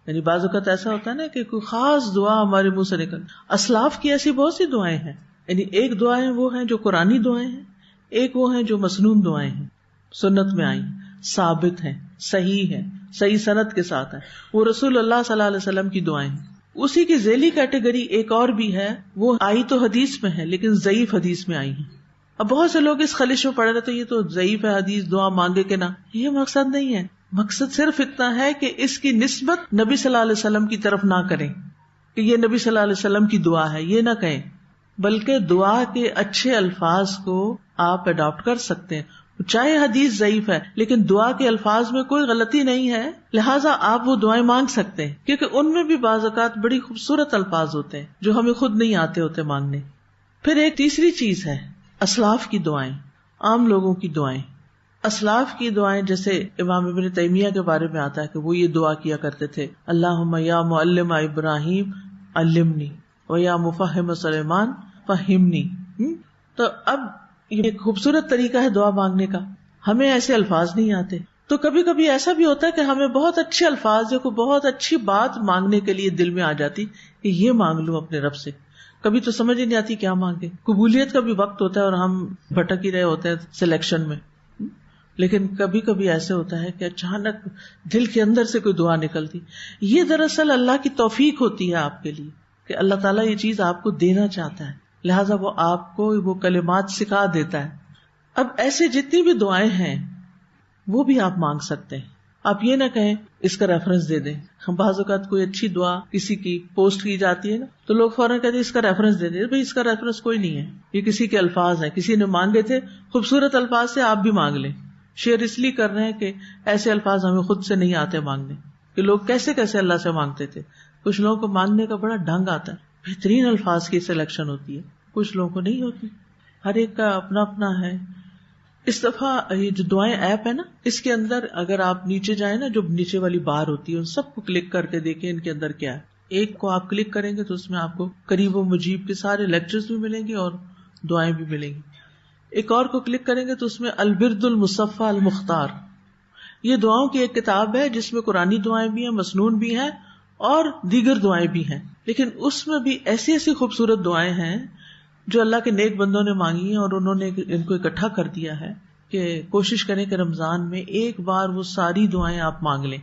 Speaker 2: یعنی بعض اوقات ایسا ہوتا ہے نا کہ کوئی خاص دعا ہمارے منہ سے نکل، اسلاف کی ایسی بہت سی دعائیں ہیں. یعنی ایک دعائیں وہ ہیں جو قرآنی دعائیں ہیں، ایک وہ ہیں جو مسنون دعائیں ہیں، سنت میں آئی، ثابت ہیں، صحیح ہیں، صحیح سند کے ساتھ ہیں، وہ رسول اللہ صلی اللہ علیہ وسلم کی دعائیں ہیں. اسی کی ذیلی کیٹیگری ایک اور بھی ہے، وہ آئی تو حدیث میں ہے لیکن ضعیف حدیث میں آئی ہیں. اب بہت سے لوگ اس خلش میں پڑے رہتے، یہ تو ضعیف ہے حدیث، دعا مانگے کہ نہ. یہ مقصد نہیں ہے. مقصد صرف اتنا ہے کہ اس کی نسبت نبی صلی اللہ علیہ وسلم کی طرف نہ کریں کہ یہ نبی صلی اللہ علیہ وسلم کی دعا ہے، یہ نہ کہیں، بلکہ دعا کے اچھے الفاظ کو آپ اڈاپٹ کر سکتے ہیں. چاہے حدیث ضعیف ہے لیکن دعا کے الفاظ میں کوئی غلطی نہیں ہے، لہٰذا آپ وہ دعائیں مانگ سکتے ہیں، کیونکہ ان میں بھی بعض اوقات بڑی خوبصورت الفاظ ہوتے ہیں جو ہمیں خود نہیں آتے ہوتے مانگنے. پھر ایک تیسری چیز ہے اسلاف کی دعائیں، عام لوگوں کی دعائیں. اسلاف کی دعائیں جیسے امام ابن تیمیہ کے بارے میں آتا ہے کہ وہ یہ دعا کیا کرتے تھے، اللہم یا معلم ابراہیم علمنی و یا مفہم سلیمان فہمنی. تو اب یہ ایک خوبصورت طریقہ ہے دعا مانگنے کا. ہمیں ایسے الفاظ نہیں آتے، تو کبھی کبھی ایسا بھی ہوتا ہے کہ ہمیں بہت اچھے الفاظ یا کوئی بہت اچھی بات مانگنے کے لیے دل میں آ جاتی کہ یہ مانگ لوں اپنے رب سے. کبھی تو سمجھ ہی نہیں آتی کیا مانگے. قبولیت کا بھی وقت ہوتا ہے اور ہم بھٹک ہی رہے ہوتے ہیں سلیکشن میں. لیکن کبھی کبھی ایسے ہوتا ہے کہ اچانک دل کے اندر سے کوئی دعا نکلتی. یہ دراصل اللہ کی توفیق ہوتی ہے آپ کے لیے کہ اللہ تعالیٰ یہ چیز آپ کو دینا چاہتا ہے، لہٰذا وہ آپ کو وہ کلمات سکھا دیتا ہے. اب ایسے جتنی بھی دعائیں ہیں وہ بھی آپ مانگ سکتے ہیں. آپ یہ نہ کہیں اس کا ریفرنس دے دیں. ہم بعض اوقات کوئی اچھی دعا کسی کی پوسٹ کی جاتی ہے نا، تو لوگ فوراً کہتے ہیں اس کا ریفرنس دے دیں. بھائی اس کا ریفرنس کوئی نہیں ہے، یہ کسی کے الفاظ ہیں، کسی نے مانگے تھے خوبصورت الفاظ سے، آپ بھی مانگ لیں. شیئر اس لیے کر رہے ہیں کہ ایسے الفاظ ہمیں خود سے نہیں آتے مانگنے، کہ لوگ کیسے کیسے اللہ سے مانگتے تھے. کچھ لوگوں کو مانگنے کا بڑا ڈھنگ آتا ہے، بہترین الفاظ کی سلیکشن ہوتی ہے، کچھ لوگوں کو نہیں ہوتی. ہر ایک کا اپنا اپنا ہے. اس دفعہ یہ جو دعائیں ایپ ہے نا، اس کے اندر اگر آپ نیچے جائیں نا، جو نیچے والی بار ہوتی ہے ان سب کو کلک کر کے دیکھیں ان کے اندر کیا ہے. ایک کو آپ کلک کریں گے تو اس میں آپ کو قریب و مجیب کے سارے لیکچرز بھی ملیں گے اور دعائیں بھی ملیں گی. ایک اور کو کلک کریں گے تو اس میں البرد المصفى المختار، یہ دعاؤں کی ایک کتاب ہے جس میں قرآنی دعائیں بھی ہیں، مسنون بھی ہیں اور دیگر دعائیں بھی ہیں. لیکن اس میں بھی ایسی ایسی خوبصورت دعائیں ہیں جو اللہ کے نیک بندوں نے مانگی ہیں اور انہوں نے ان کو اکٹھا کر دیا ہے کہ کوشش کریں کہ رمضان میں ایک بار وہ ساری دعائیں آپ مانگ لیں.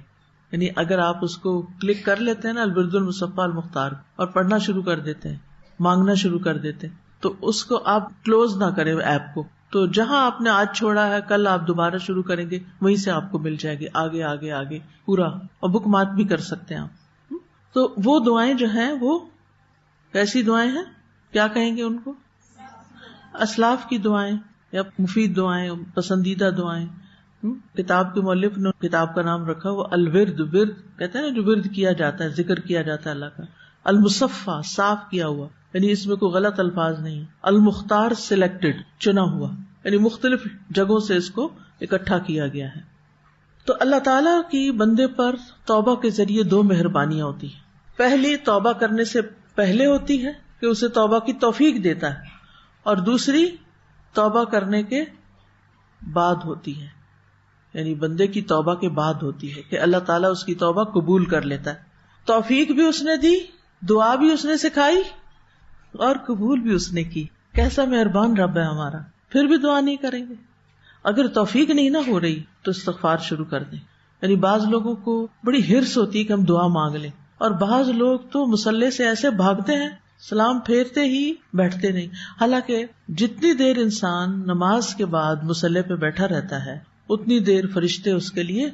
Speaker 2: یعنی اگر آپ اس کو کلک کر لیتے ہیں نا الورد المصفی المختار اور پڑھنا شروع کر دیتے ہیں، مانگنا شروع کر دیتے ہیں، تو اس کو آپ کلوز نہ کریں ایپ کو. تو جہاں آپ نے آج چھوڑا ہے کل آپ دوبارہ شروع کریں گے، وہیں سے آپ کو مل جائے گی آگے آگے آگے پورا. اور بک مارک بھی کر سکتے ہیں آپ. تو وہ دعائیں جو ہیں وہ کیسی دعائیں ہیں، کیا کہیں گے ان کو؟ اسلاف کی دعائیں یا مفید دعائیں، پسندیدہ دعائیں. کتاب کے مؤلف نے کتاب کا نام رکھا وہ الورد، ورد کہتے ہیں نا جو ورد کیا جاتا ہے، ذکر کیا جاتا ہے اللہ کا. المصفى صاف کیا ہوا، یعنی اس میں کوئی غلط الفاظ نہیں. المختار سلیکٹڈ، چنا ہوا، یعنی مختلف جگہوں سے اس کو اکٹھا کیا گیا ہے. تو اللہ تعالیٰ کی بندے پر توبہ کے ذریعے دو مہربانیاں ہوتی ہیں. پہلی توبہ کرنے سے پہلے ہوتی ہے کہ اسے توبہ کی توفیق دیتا ہے، اور دوسری توبہ کرنے کے بعد ہوتی ہے، یعنی بندے کی توبہ کے بعد ہوتی ہے کہ اللہ تعالیٰ اس کی توبہ قبول کر لیتا ہے. توفیق بھی اس نے دی، دعا بھی اس نے سکھائی اور قبول بھی اس نے کی. کیسا مہربان رب ہے ہمارا. پھر بھی دعا نہیں کریں گے. اگر توفیق نہیں نہ ہو رہی تو استغفار شروع کر دیں. یعنی بعض لوگوں کو بڑی ہرس ہوتی ہے کہ ہم دعا مانگ لیں، اور بعض لوگ تو مصلے سے ایسے بھاگتے ہیں سلام پھیرتے ہی بیٹھتے نہیں. حالانکہ جتنی دیر انسان نماز کے بعد مصلے پہ بیٹھا رہتا ہے اتنی دیر فرشتے اس کے لیے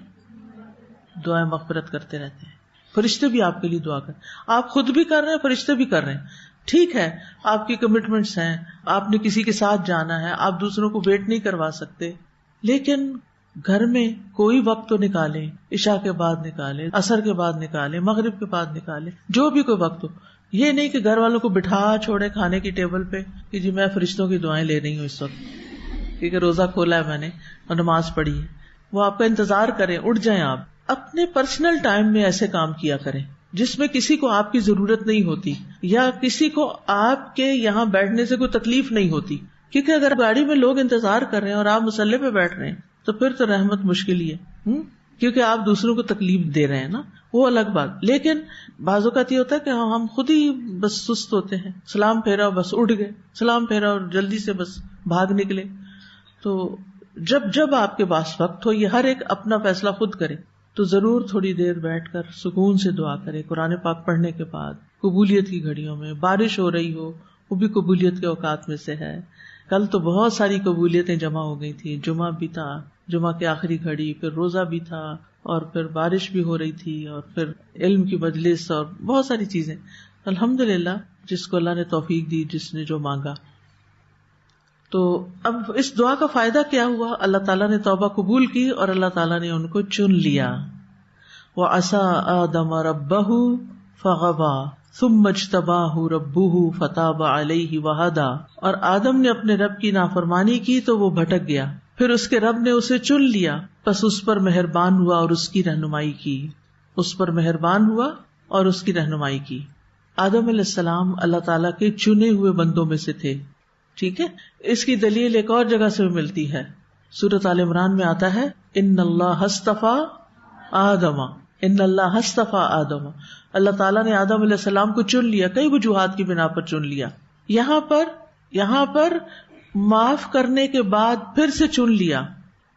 Speaker 2: دعائیں مغفرت کرتے رہتے ہیں. فرشتے بھی آپ کے لیے دعا کریں. آپ خود بھی کر رہے ہیں، فرشتے بھی کر رہے ہیں. ٹھیک ہے آپ کی کمٹمنٹس ہیں، آپ نے کسی کے ساتھ جانا ہے، آپ دوسروں کو ویٹ نہیں کروا سکتے، لیکن گھر میں کوئی وقت تو نکالیں. عشاء کے بعد نکالیں، عصر کے بعد نکالیں، مغرب کے بعد نکالیں، جو بھی کوئی وقت ہو. یہ نہیں کہ گھر والوں کو بٹھا چھوڑے کھانے کی ٹیبل پہ کہ جی میں فرشتوں کی دعائیں لے رہی ہوں اس وقت کیونکہ روزہ کھولا ہے میں نے اور نماز پڑھی ہے. وہ آپ کا انتظار کریں، اٹھ جائیں. آپ اپنے پرسنل ٹائم میں ایسے کام کیا کریں جس میں کسی کو آپ کی ضرورت نہیں ہوتی یا کسی کو آپ کے یہاں بیٹھنے سے کوئی تکلیف نہیں ہوتی. کیونکہ اگر گاڑی میں لوگ انتظار کر رہے ہیں اور آپ مصلے پہ بیٹھ رہے ہیں تو پھر تو رحمت مشکل ہی ہے، کیونکہ آپ دوسروں کو تکلیف دے رہے ہیں نا، وہ الگ بات. لیکن بعض اوقات یہ ہوتا ہے کہ ہم خود ہی بس سست ہوتے ہیں، سلام پھیرا بس اٹھ گئے، سلام پھیرا اور جلدی سے بس بھاگ نکلے. تو جب آپ کے پاس وقت ہو، یہ ہر ایک اپنا فیصلہ خود کرے، تو ضرور تھوڑی دیر بیٹھ کر سکون سے دعا کرے. قرآن پاک پڑھنے کے بعد قبولیت کی گھڑیوں میں، بارش ہو رہی ہو وہ بھی قبولیت کے اوقات میں سے ہے. کل تو بہت ساری قبولیتیں جمع ہو گئی تھی. جمعہ بھی تھا، جمعہ کی آخری گھڑی، پھر روزہ بھی تھا، اور پھر بارش بھی ہو رہی تھی، اور پھر علم کی مجلس اور بہت ساری چیزیں. الحمدللہ جس کو اللہ نے توفیق دی، جس نے جو مانگا. تو اب اس دعا کا فائدہ کیا ہوا؟ اللہ تعالیٰ نے توبہ قبول کی اور اللہ تعالیٰ نے ان کو چن لیا. وَعَصَىٰ آدَمَ رَبَّهُ فَغَوَىٰ ثُمَّ اجْتَبَاهُ رَبُّهُ فَتَابَ عَلَيْهِ وَهَدَىٰ. اور آدم نے اپنے رب کی نافرمانی کی تو وہ بھٹک گیا، پھر اس کے رب نے اسے چن لیا، پس اس پر مہربان ہوا اور اس کی رہنمائی کی. اس پر مہربان ہوا اور اس کی رہنمائی کی. آدم علیہ السلام اللہ تعالیٰ کے چنے ہوئے بندوں میں سے تھے. ٹھیک ہے، اس کی دلیل ایک اور جگہ سے ملتی ہے. سورۃ آل عمران میں آتا ہے ان اللہ اصطفیٰ آدم، ان اللہ اصطفیٰ آدم. اللہ تعالیٰ نے آدم علیہ السلام کو چن لیا، کئی وجوہات کی بنا پر چن لیا. یہاں پر معاف کرنے کے بعد پھر سے چن لیا.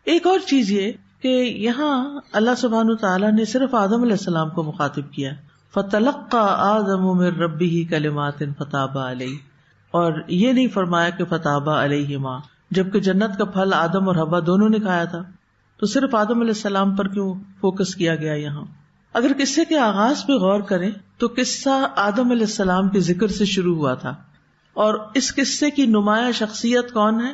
Speaker 2: ایک اور چیز یہ کہ یہاں اللہ سبحانہ وتعالیٰ نے صرف آدم علیہ السلام کو مخاطب کیا، فَتَلَقَّىٰ آدَمُ مِن رَبِّهِ كَلِمَاتٍ فَتَابَ عَلَيْهِ، اور یہ نہیں فرمایا کہ فتابہ علیہما، جبکہ جنت کا پھل آدم اور حوا دونوں نے کھایا تھا. تو صرف آدم علیہ السلام پر کیوں فوکس کیا گیا یہاں؟ اگر قصے کے آغاز پہ غور کریں تو قصہ آدم علیہ السلام کے ذکر سے شروع ہوا تھا، اور اس قصے کی نمایاں شخصیت کون ہے؟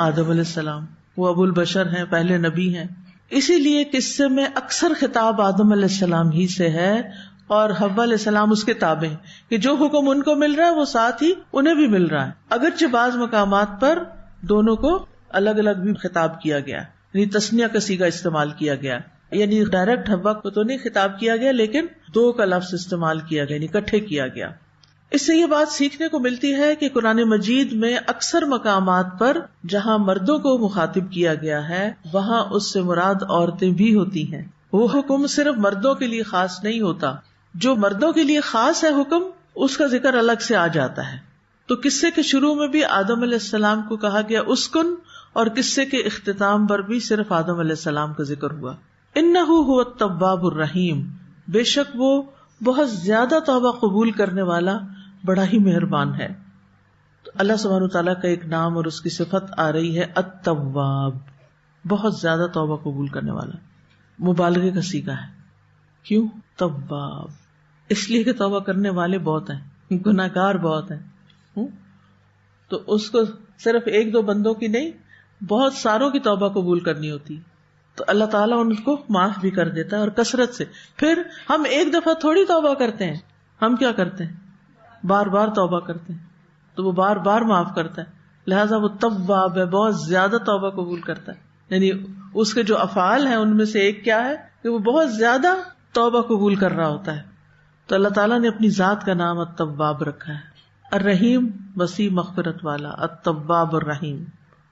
Speaker 2: آدم علیہ السلام. وہ ابو البشر ہیں، پہلے نبی ہیں. اسی لیے قصے میں اکثر خطاب آدم علیہ السلام ہی سے ہے، اور حوا علیہ السلام اس کے تابع ہیں کہ جو حکم ان کو مل رہا ہے وہ ساتھ ہی انہیں بھی مل رہا ہے. اگرچہ بعض مقامات پر دونوں کو الگ الگ بھی خطاب کیا گیا، یعنی تسنیہ کا صیغہ استعمال کیا گیا، یعنی ڈائریکٹ حوا کو تو نہیں خطاب کیا گیا لیکن دو کا لفظ استعمال کیا گیا، یعنی اکٹھے کیا گیا. اس سے یہ بات سیکھنے کو ملتی ہے کہ قرآن مجید میں اکثر مقامات پر جہاں مردوں کو مخاطب کیا گیا ہے وہاں اس سے مراد عورتیں بھی ہوتی ہیں. وہ حکم صرف مردوں کے لیے خاص نہیں ہوتا، جو مردوں کے لیے خاص ہے حکم اس کا ذکر الگ سے آ جاتا ہے. تو قصے کے شروع میں بھی آدم علیہ السلام کو کہا گیا اسکن، اور قصے کے اختتام پر بھی صرف آدم علیہ السلام کا ذکر ہوا. انہ هو التواب الرحیم، بے شک وہ بہت زیادہ توبہ قبول کرنے والا بڑا ہی مہربان ہے. تو اللہ سبحانہ وتعالیٰ کا ایک نام اور اس کی صفت آ رہی ہے التواب، بہت زیادہ توبہ قبول کرنے والا. مبالغے کا صیغہ ہے. کیوں تواب؟ اس لیے کہ توبہ کرنے والے بہت ہیں، گناہگار بہت ہیں. تو اس کو صرف ایک دو بندوں کی نہیں، بہت ساروں کی توبہ قبول کرنی ہوتی، تو اللہ تعالیٰ ان کو معاف بھی کر دیتا ہے اور کثرت سے. پھر ہم ایک دفعہ تھوڑی توبہ کرتے ہیں، ہم کیا کرتے ہیں؟ بار بار توبہ کرتے ہیں، تو وہ بار بار معاف کرتا ہے. لہٰذا وہ تواب ہے، بہت زیادہ توبہ قبول کرتا ہے. یعنی اس کے جو افعال ہیں ان میں سے ایک کیا ہے کہ وہ بہت زیادہ توبہ قبول کر رہا ہوتا ہے. تو اللہ تعالیٰ نے اپنی ذات کا نام التواب رکھا ہے. الرحیم وسیع مغفرت والا، التواب الرحیم.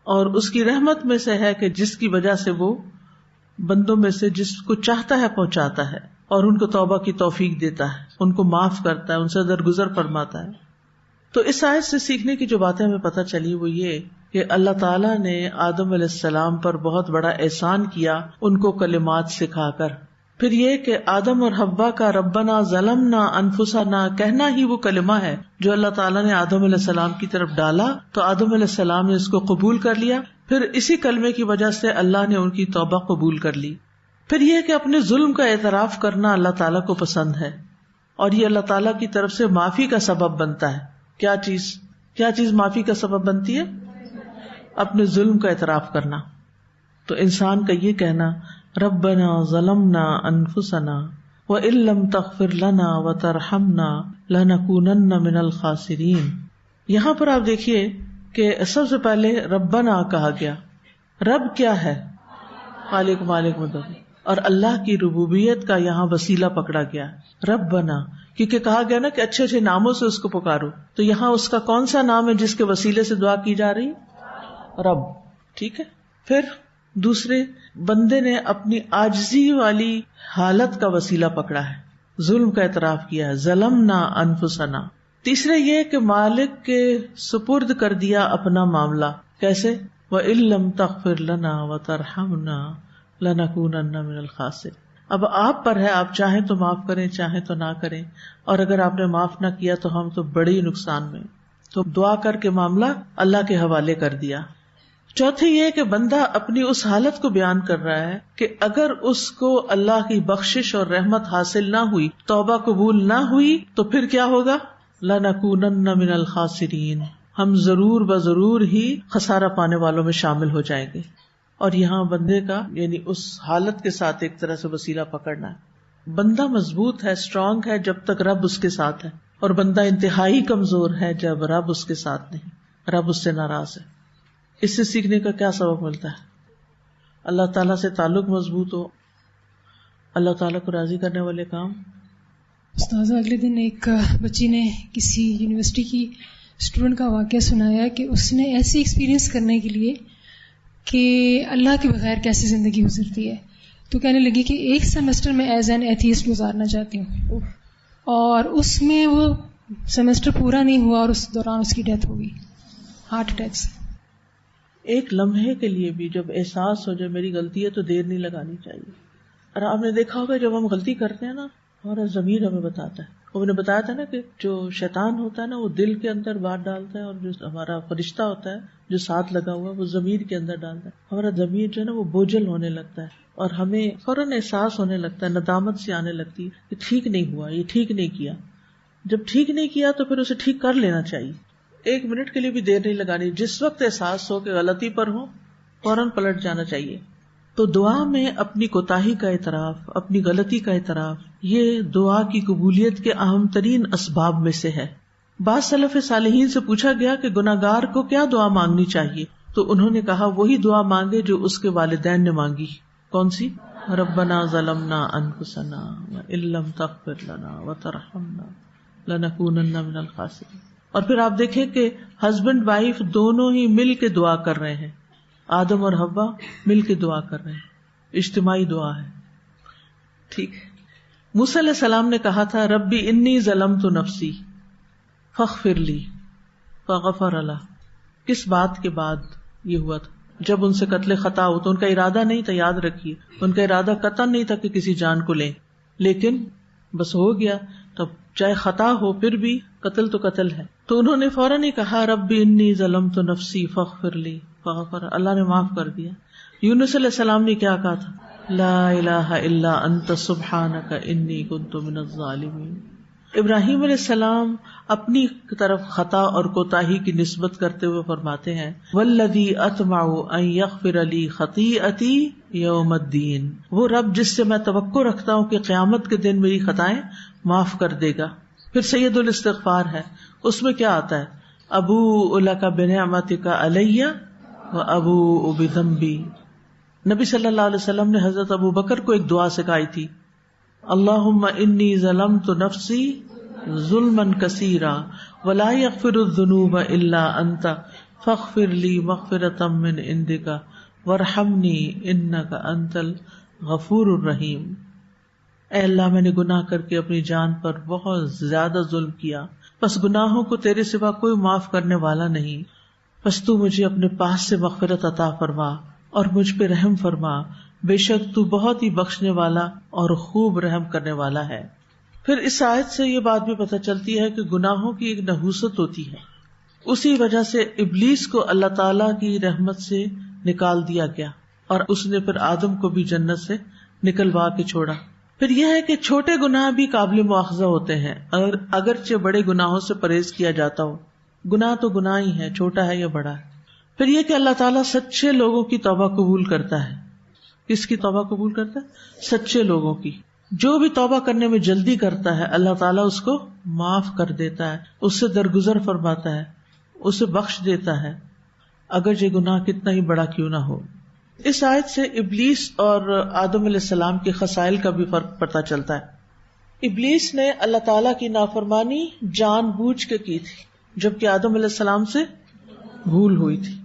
Speaker 2: اور اس کی رحمت میں سے ہے کہ جس کی وجہ سے وہ بندوں میں سے جس کو چاہتا ہے پہنچاتا ہے اور ان کو توبہ کی توفیق دیتا ہے، ان کو معاف کرتا ہے، ان سے درگزر فرماتا ہے. تو اس آیت سے سیکھنے کی جو باتیں ہمیں پتہ چلی وہ یہ کہ اللہ تعالیٰ نے آدم علیہ السلام پر بہت بڑا احسان کیا ان کو کلمات سکھا کر. پھر یہ کہ آدم اور حوا کا ربنا ظلمنا انفسنا کہنا ہی وہ کلمہ ہے جو اللہ تعالیٰ نے آدم علیہ السلام کی طرف ڈالا، تو آدم علیہ السلام نے اس کو قبول کر لیا. پھر اسی کلمے کی وجہ سے اللہ نے ان کی توبہ قبول کر لی. پھر یہ کہ اپنے ظلم کا اعتراف کرنا اللہ تعالیٰ کو پسند ہے، اور یہ اللہ تعالیٰ کی طرف سے معافی کا سبب بنتا ہے. کیا چیز معافی کا سبب بنتی ہے؟ اپنے ظلم کا اعتراف کرنا. تو انسان کا یہ کہنا ربنا ظلمنا انفسنا وان لم تغفر لنا وترحمنا لنکونن من الخاسرین. یہاں پر آپ دیکھیے کہ سب سے پہلے ربنا کہا گیا. رب کیا ہے؟ خالق مالک مدبر. اور اللہ کی ربوبیت کا یہاں وسیلہ پکڑا گیا ربنا، کیونکہ کہا گیا نا کہ اچھے اچھے ناموں سے اس کو پکارو. تو یہاں اس کا کون سا نام ہے جس کے وسیلے سے دعا کی جا رہی؟ رب. ٹھیک ہے. پھر دوسرے بندے نے اپنی عاجزی والی حالت کا وسیلہ پکڑا ہے، ظلم کا اعتراف کیا ہے، ظلمنا انفسنا. تیسرے یہ کہ مالک کے سپرد کر دیا اپنا معاملہ. کیسے؟ وَإِن لَّمْ تَغْفِرْ لَنَا وَتَرْحَمْنَا لَنَكُونَنَّ مِنَ الْخَاسِرِينَ. اب آپ پر ہے، آپ چاہیں تو معاف کریں، چاہیں تو نہ کریں، اور اگر آپ نے معاف نہ کیا تو ہم تو بڑے ہی نقصان میں. تو دعا کر کے معاملہ اللہ کے حوالے کر دیا. چوتھی یہ کہ بندہ اپنی اس حالت کو بیان کر رہا ہے کہ اگر اس کو اللہ کی بخشش اور رحمت حاصل نہ ہوئی، توبہ قبول نہ ہوئی، تو پھر کیا ہوگا؟ لَنَكُونَنَّ مِنَ الْخَاسِرِينَ، ہم ضرور بضرور ہی خسارہ پانے والوں میں شامل ہو جائیں گے. اور یہاں بندے کا یعنی اس حالت کے ساتھ ایک طرح سے وسیلہ پکڑنا ہے. بندہ مضبوط ہے، اسٹرانگ ہے جب تک رب اس کے ساتھ ہے، اور بندہ انتہائی کمزور ہے جب رب اس کے ساتھ نہیں، رب اس سے ناراض ہے. اس سے سیکھنے کا کیا سبب ملتا ہے؟ اللہ تعالیٰ سے تعلق مضبوط ہو، اللہ تعالیٰ کو راضی کرنے والے کام.
Speaker 4: استاذہ اگلے دن ایک بچی نے کسی یونیورسٹی کی اسٹوڈنٹ کا واقعہ سنایا کہ اس نے ایسی ایکسپیرینس کرنے کے لیے کہ اللہ کے بغیر کیسے زندگی گزرتی ہے، تو کہنے لگی کہ ایک سیمسٹر میں ایز این ایتھیسٹ گزارنا چاہتی ہوں، اور اس میں وہ سیمسٹر پورا نہیں ہوا اور اس دوران اس کی ڈیتھ ہو گئی ہارٹ اٹیک سے.
Speaker 2: ایک لمحے کے لیے بھی جب احساس ہو جائے میری غلطی ہے تو دیر نہیں لگانی چاہیے. اور آپ نے دیکھا ہوگا جب ہم غلطی کرتے ہیں نا، ہمارا ضمیر ہمیں بتاتا ہے. وہ میں نے بتایا تھا نا کہ جو شیطان ہوتا ہے نا وہ دل کے اندر بات ڈالتا ہے، اور جو ہمارا فرشتہ ہوتا ہے جو ساتھ لگا ہوا ہے وہ ضمیر کے اندر ڈالتا ہے. ہمارا ضمیر جو ہے نا وہ بوجھل ہونے لگتا ہے اور ہمیں فوراً احساس ہونے لگتا ہے، ندامت سی آنے لگتی ہے کہ ٹھیک نہیں ہوا، یہ ٹھیک نہیں کیا. جب ٹھیک نہیں کیا تو پھر اسے ٹھیک کر لینا چاہیے. ایک منٹ کے لیے بھی دیر نہیں لگانی. جس وقت احساس ہو کہ غلطی پر ہو فوراً پلٹ جانا چاہیے. تو دعا میں اپنی کوتاہی کا اعتراف، اپنی غلطی کا اعتراف، یہ دعا کی قبولیت کے اہم ترین اسباب میں سے ہے. بعض سلف صالحین سے پوچھا گیا کہ گناہگار کو کیا دعا مانگنی چاہیے، تو انہوں نے کہا وہی دعا مانگے جو اس کے والدین نے مانگی. کون سی؟ ربنا ظلمنا انفسنا وان لم تغفر لنا وترحمنا لنکونن من الخاسرین. اور پھر آپ دیکھیں کہ ہسبینڈ وائف دونوں ہی مل کے دعا کر رہے ہیں. آدم اور حوا مل کے دعا کر رہے ہیں، اجتماعی دعا ہے. ٹھیک ہے. موسیٰ علیہ السلام نے کہا تھا ربی انی ظلمت نفسی فاغفر لی فغفر لہ. کس بات کے بعد یہ ہوا تھا؟ جب ان سے قتل خطا ہو تو ان کا ارادہ نہیں تھا، یاد رکھیے ان کا ارادہ قطعاً نہیں تھا کہ کسی جان کو لیں، لیکن بس ہو گیا، تب چاہے خطا ہو پھر بھی قتل تو قتل ہے. تو انہوں نے فوراً ہی کہا رب انی ظلمت نفسی فاغفر لی، فغفر، اللہ نے معاف کر دیا. یونس علیہ السلام نے کیا کہا تھا؟ لا الہ الا انت سبحانک انی کنت من الظالمین. ابراہیم علیہ السلام اپنی طرف خطا اور کوتاہی کی نسبت کرتے ہوئے فرماتے ہیں والذی اطمع ان یغفر لی خطیئتی یوم الدین، وہ رب جس سے میں توقع رکھتا ہوں کہ قیامت کے دن میری خطائیں معاف کر دے گا. پھر سید الاستغفار ہے، اس میں کیا آتا ہے؟ ابوء لک بنعمتک علی و ابوء بذنبی. نبی صلی اللہ علیہ وسلم نے حضرت ابو بکر کو ایک دعا سکھائی تھی، اللہم انی ظلمت نفسی ظلما کثیرا ولا یغفر الذنوب الا انت فاغفر لی مغفرۃ من عندک وارحمنی انک انت الغفور الرحیم. اے اللہ میں نے گناہ کر کے اپنی جان پر بہت زیادہ ظلم کیا، پس گناہوں کو تیرے سوا کوئی معاف کرنے والا نہیں، پس تو مجھے اپنے پاس سے مغفرت عطا فرما اور مجھ پہ رحم فرما، بے شک تو بہت ہی بخشنے والا اور خوب رحم کرنے والا ہے. پھر اس آیت سے یہ بات بھی پتہ چلتی ہے کہ گناہوں کی ایک نحوست ہوتی ہے، اسی وجہ سے ابلیس کو اللہ تعالیٰ کی رحمت سے نکال دیا گیا اور اس نے پھر آدم کو بھی جنت سے نکلوا کے چھوڑا. پھر یہ ہے کہ چھوٹے گناہ بھی قابل مواخذہ ہوتے ہیں اگرچہ بڑے گناہوں سے پرہیز کیا جاتا ہو. گناہ تو گناہ ہی ہے، چھوٹا ہے یا بڑا ہے. پھر یہ کہ اللہ تعالیٰ سچے لوگوں کی توبہ قبول کرتا ہے. کس کی توبہ قبول کرتا ہے؟ سچے لوگوں کی. جو بھی توبہ کرنے میں جلدی کرتا ہے اللہ تعالیٰ اس کو معاف کر دیتا ہے، اس سے درگزر فرماتا ہے، اسے بخش دیتا ہے، اگر یہ گناہ کتنا ہی بڑا کیوں نہ ہو. اس آیت سے ابلیس اور آدم علیہ السلام کے خصائل کا بھی فرق پتہ چلتا ہے. ابلیس نے اللہ تعالیٰ کی نافرمانی جان بوجھ کے کی تھی، جبکہ آدم علیہ السلام سے بھول ہوئی تھی.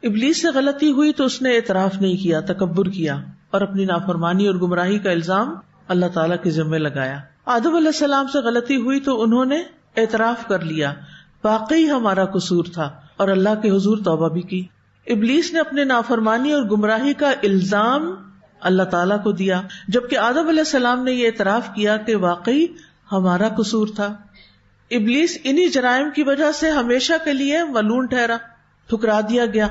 Speaker 2: ابلیس سے غلطی ہوئی تو اس نے اعتراف نہیں کیا، تکبر کیا اور اپنی نافرمانی اور گمراہی کا الزام اللہ تعالیٰ کے ذمہ لگایا. آدم علیہ السلام سے غلطی ہوئی تو انہوں نے اعتراف کر لیا، واقعی ہمارا قصور تھا، اور اللہ کے حضور توبہ بھی کی. ابلیس نے اپنے نافرمانی اور گمراہی کا الزام اللہ تعالیٰ کو دیا، جبکہ آدم علیہ السلام نے یہ اعتراف کیا کہ واقعی ہمارا قصور تھا. ابلیس انہی جرائم کی وجہ سے ہمیشہ کے لیے ملعون ٹھہرا، ٹھکرا دیا گیا.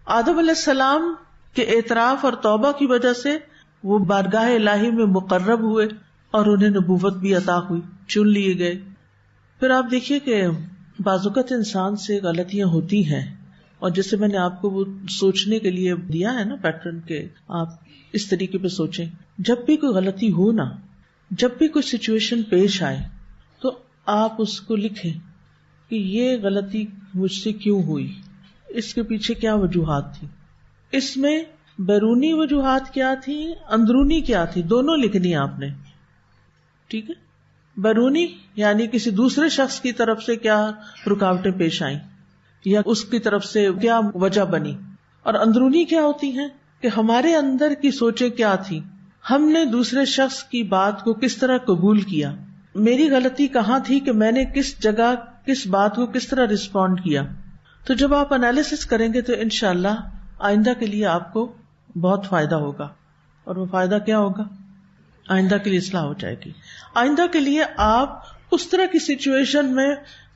Speaker 2: آدم علیہ السلام کے اعتراف اور توبہ کی وجہ سے وہ بارگاہ الہی میں مقرب ہوئے اور انہیں نبوت بھی عطا ہوئی، چن لیے گئے. پھر آپ دیکھیے کہ بعض اوقات انسان سے غلطیاں ہوتی ہیں، اور جیسے میں نے آپ کو وہ سوچنے کے لیے دیا ہے نا پیٹرن، کہ آپ اس طریقے پہ سوچیں. جب بھی کوئی غلطی ہو نا، جب بھی کوئی سچویشن پیش آئے تو آپ اس کو لکھیں کہ یہ غلطی مجھ سے کیوں ہوئی، اس کے پیچھے کیا وجوہات تھی، اس میں بیرونی وجوہات کیا تھی، اندرونی کیا تھی، دونوں لکھنی آپ نے. ٹھیک ہے، بیرونی یعنی کسی دوسرے شخص کی طرف سے کیا رکاوٹیں پیش آئیں یا اس کی طرف سے کیا وجہ بنی، اور اندرونی کیا ہوتی ہیں کہ ہمارے اندر کی سوچیں کیا تھی، ہم نے دوسرے شخص کی بات کو کس طرح قبول کیا، میری غلطی کہاں تھی کہ میں نے کس جگہ کس بات کو کس طرح رسپونڈ کیا. تو جب آپ انالیسس کریں گے تو انشاءاللہ آئندہ کے لیے آپ کو بہت فائدہ ہوگا. اور وہ فائدہ کیا ہوگا؟ آئندہ کے لیے اصلاح ہو جائے گی. آئندہ کے لیے آپ اس طرح کی سچویشن میں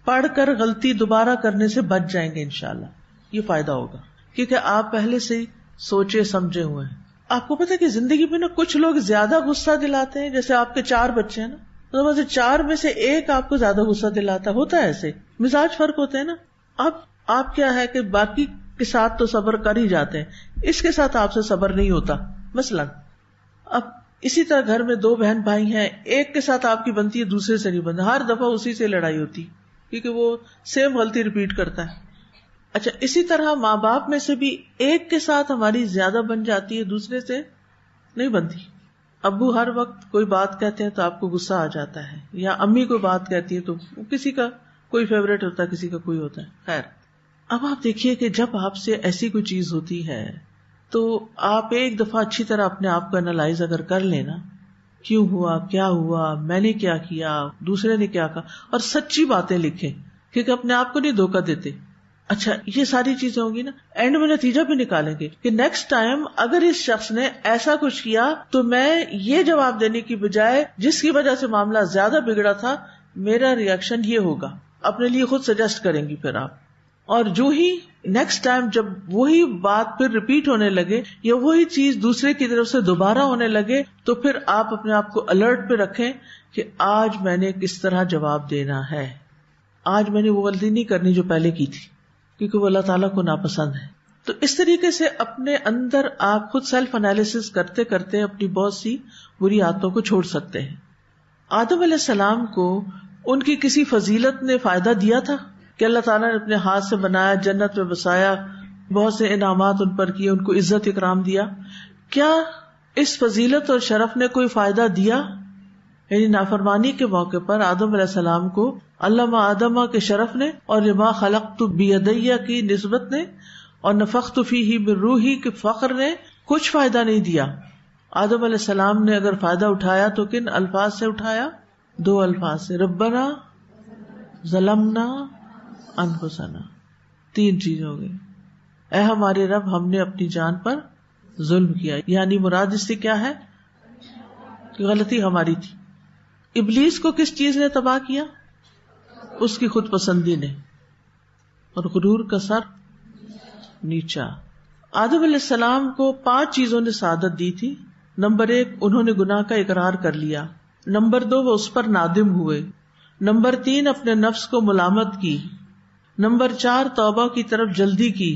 Speaker 2: پڑھ کر غلطی دوبارہ کرنے سے بچ جائیں گے انشاءاللہ. یہ فائدہ ہوگا کیونکہ آپ پہلے سے ہی سوچے سمجھے ہوئے ہیں. آپ کو پتہ ہے کہ زندگی میں نا کچھ لوگ زیادہ غصہ دلاتے ہیں. جیسے آپ کے 4 بچے ہیں نا، تو 4 میں سے ایک آپ کو زیادہ غصہ دلاتا ہوتا ہے. ایسے مزاج فرق ہوتے ہیں نا. اب آپ کیا ہے کہ باقی کے ساتھ تو صبر کر ہی جاتے ہیں، اس کے ساتھ آپ سے صبر نہیں ہوتا. مثلا اب اسی طرح گھر میں 2 بہن بھائی ہیں، ایک کے ساتھ آپ کی بنتی ہے، دوسرے سے نہیں بنتی، ہر دفعہ اسی سے لڑائی ہوتی کیونکہ وہ سیم غلطی ریپیٹ کرتا ہے. اچھا اسی طرح ماں باپ میں سے بھی ایک کے ساتھ ہماری زیادہ بن جاتی ہے، دوسرے سے نہیں بنتی. ابو ہر وقت کوئی بات کہتے ہیں تو آپ کو غصہ آ جاتا ہے، یا امی کوئی بات کہتی ہے تو کسی کا کوئی فیوریٹ ہوتا ہے، کسی کا کوئی ہوتا ہے. خیر اب آپ دیکھیے کہ جب آپ سے ایسی کوئی چیز ہوتی ہے تو آپ ایک دفعہ اچھی طرح اپنے آپ کو انالائز اگر کر لینا، کیوں ہوا، کیا ہوا، میں نے کیا کیا، دوسرے نے کیا کہا، اور سچی باتیں لکھیں کیونکہ اپنے آپ کو نہیں دھوکہ دیتے. اچھا یہ ساری چیزیں ہوگی نا، اینڈ میں نتیجہ بھی نکالیں گے کہ نیکسٹ ٹائم اگر اس شخص نے ایسا کچھ کیا تو میں یہ جواب دینے کی بجائے جس کی وجہ سے معاملہ زیادہ بگڑا تھا میرا ریئیکشن یہ ہوگا، اپنے لیے خود سجیسٹ کریں گی پھر آپ. اور جو ہی نیکسٹ ٹائم جب وہی بات پھر ریپیٹ ہونے لگے یا وہی چیز دوسرے کی طرف سے دوبارہ ہونے لگے تو پھر آپ اپنے آپ کو الرٹ پہ رکھیں کہ آج میں نے کس طرح جواب دینا ہے، آج میں نے وہ غلطی نہیں کرنی جو پہلے کی تھی، کیونکہ وہ اللہ تعالیٰ کو ناپسند ہے. تو اس طریقے سے اپنے اندر آپ خود سیلف انالیسس کرتے کرتے اپنی بہت سی بری عادتوں کو چھوڑ سکتے ہیں. آدم علیہ السلام کو ان کی کسی فضیلت نے فائدہ دیا تھا کہ اللہ تعالیٰ نے اپنے ہاتھ سے بنایا، جنت میں بسایا، بہت سے انعامات ان پر کیے، ان کو عزت اکرام دیا؟ کیا اس فضیلت اور شرف نے کوئی فائدہ دیا؟ یعنی نافرمانی کے موقع پر آدم علیہ السلام کو علامہ آدمہ کے شرف نے اور لما خلقت بیدی کی نسبت نے اور نفخت فیہ من روحی کے فخر نے کچھ فائدہ نہیں دیا. آدم علیہ السلام نے اگر فائدہ اٹھایا تو کن الفاظ سے اٹھایا؟ 2 الفاظ سے، ربنا ظلمنا انفسنا. 3 چیز ہو گئی. اے ہمارے رب ہم نے اپنی جان پر ظلم کیا، یعنی مراد اس سے کیا ہے کہ غلطی ہماری تھی. ابلیس کو کس چیز نے تباہ کیا؟ اس کی خود پسندی نے، اور غرور کا سر نیچا. آدم علیہ السلام کو 5 چیزوں نے سعادت دی تھی. نمبر 1 انہوں نے گناہ کا اقرار کر لیا. نمبر 2 وہ اس پر نادم ہوئے. نمبر 3 اپنے نفس کو ملامت کی. نمبر 4 توبہ کی طرف جلدی کی.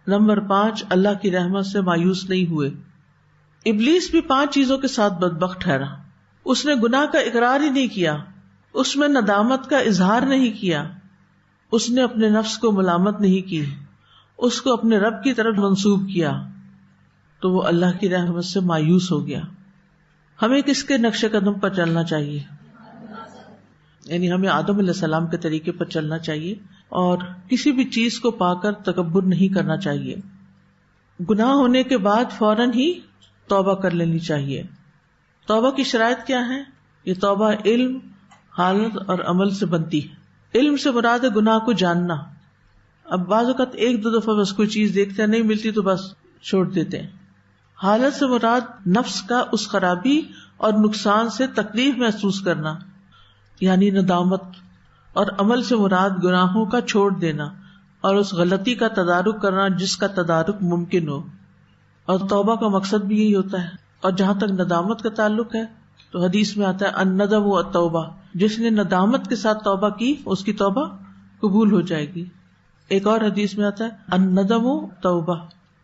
Speaker 2: نمبر 5 اللہ کی رحمت سے مایوس نہیں ہوئے. ابلیس بھی 5 چیزوں کے ساتھ بدبخت ٹھہرا. اس نے گناہ کا اقرار ہی نہیں کیا، اس میں ندامت کا اظہار نہیں کیا، اس نے اپنے نفس کو ملامت نہیں کی، اس کو اپنے رب کی طرف منسوب کیا، تو وہ اللہ کی رحمت سے مایوس ہو گیا. ہمیں کس کے نقش قدم پر چلنا چاہیے؟ یعنی ہمیں آدم علیہ السلام کے طریقے پر چلنا چاہیے اور کسی بھی چیز کو پا کر تکبر نہیں کرنا چاہیے. گناہ ہونے کے بعد فوراً ہی توبہ کر لینی چاہیے. توبہ کی شرائط کیا ہے؟ یہ توبہ علم، حالت اور عمل سے بنتی ہے. علم سے مراد ہے گناہ کو جاننا. اب بعض اوقات 1-2 دفعہ بس کوئی چیز دیکھتے ہیں، نہیں ملتی تو بس چھوڑ دیتے ہیں. حالت سے مراد نفس کا اس خرابی اور نقصان سے تکلیف محسوس کرنا، یعنی ندامت. اور عمل سے مراد گناہوں کا چھوڑ دینا اور اس غلطی کا تدارک کرنا جس کا تدارک ممکن ہو. اور توبہ کا مقصد بھی یہی ہوتا ہے. اور جہاں تک ندامت کا تعلق ہے تو حدیث میں آتا ہے الندم والتوبہ، جس نے ندامت کے ساتھ توبہ کی اس کی توبہ قبول ہو جائے گی. ایک اور حدیث میں آتا ہے الندم توبہ،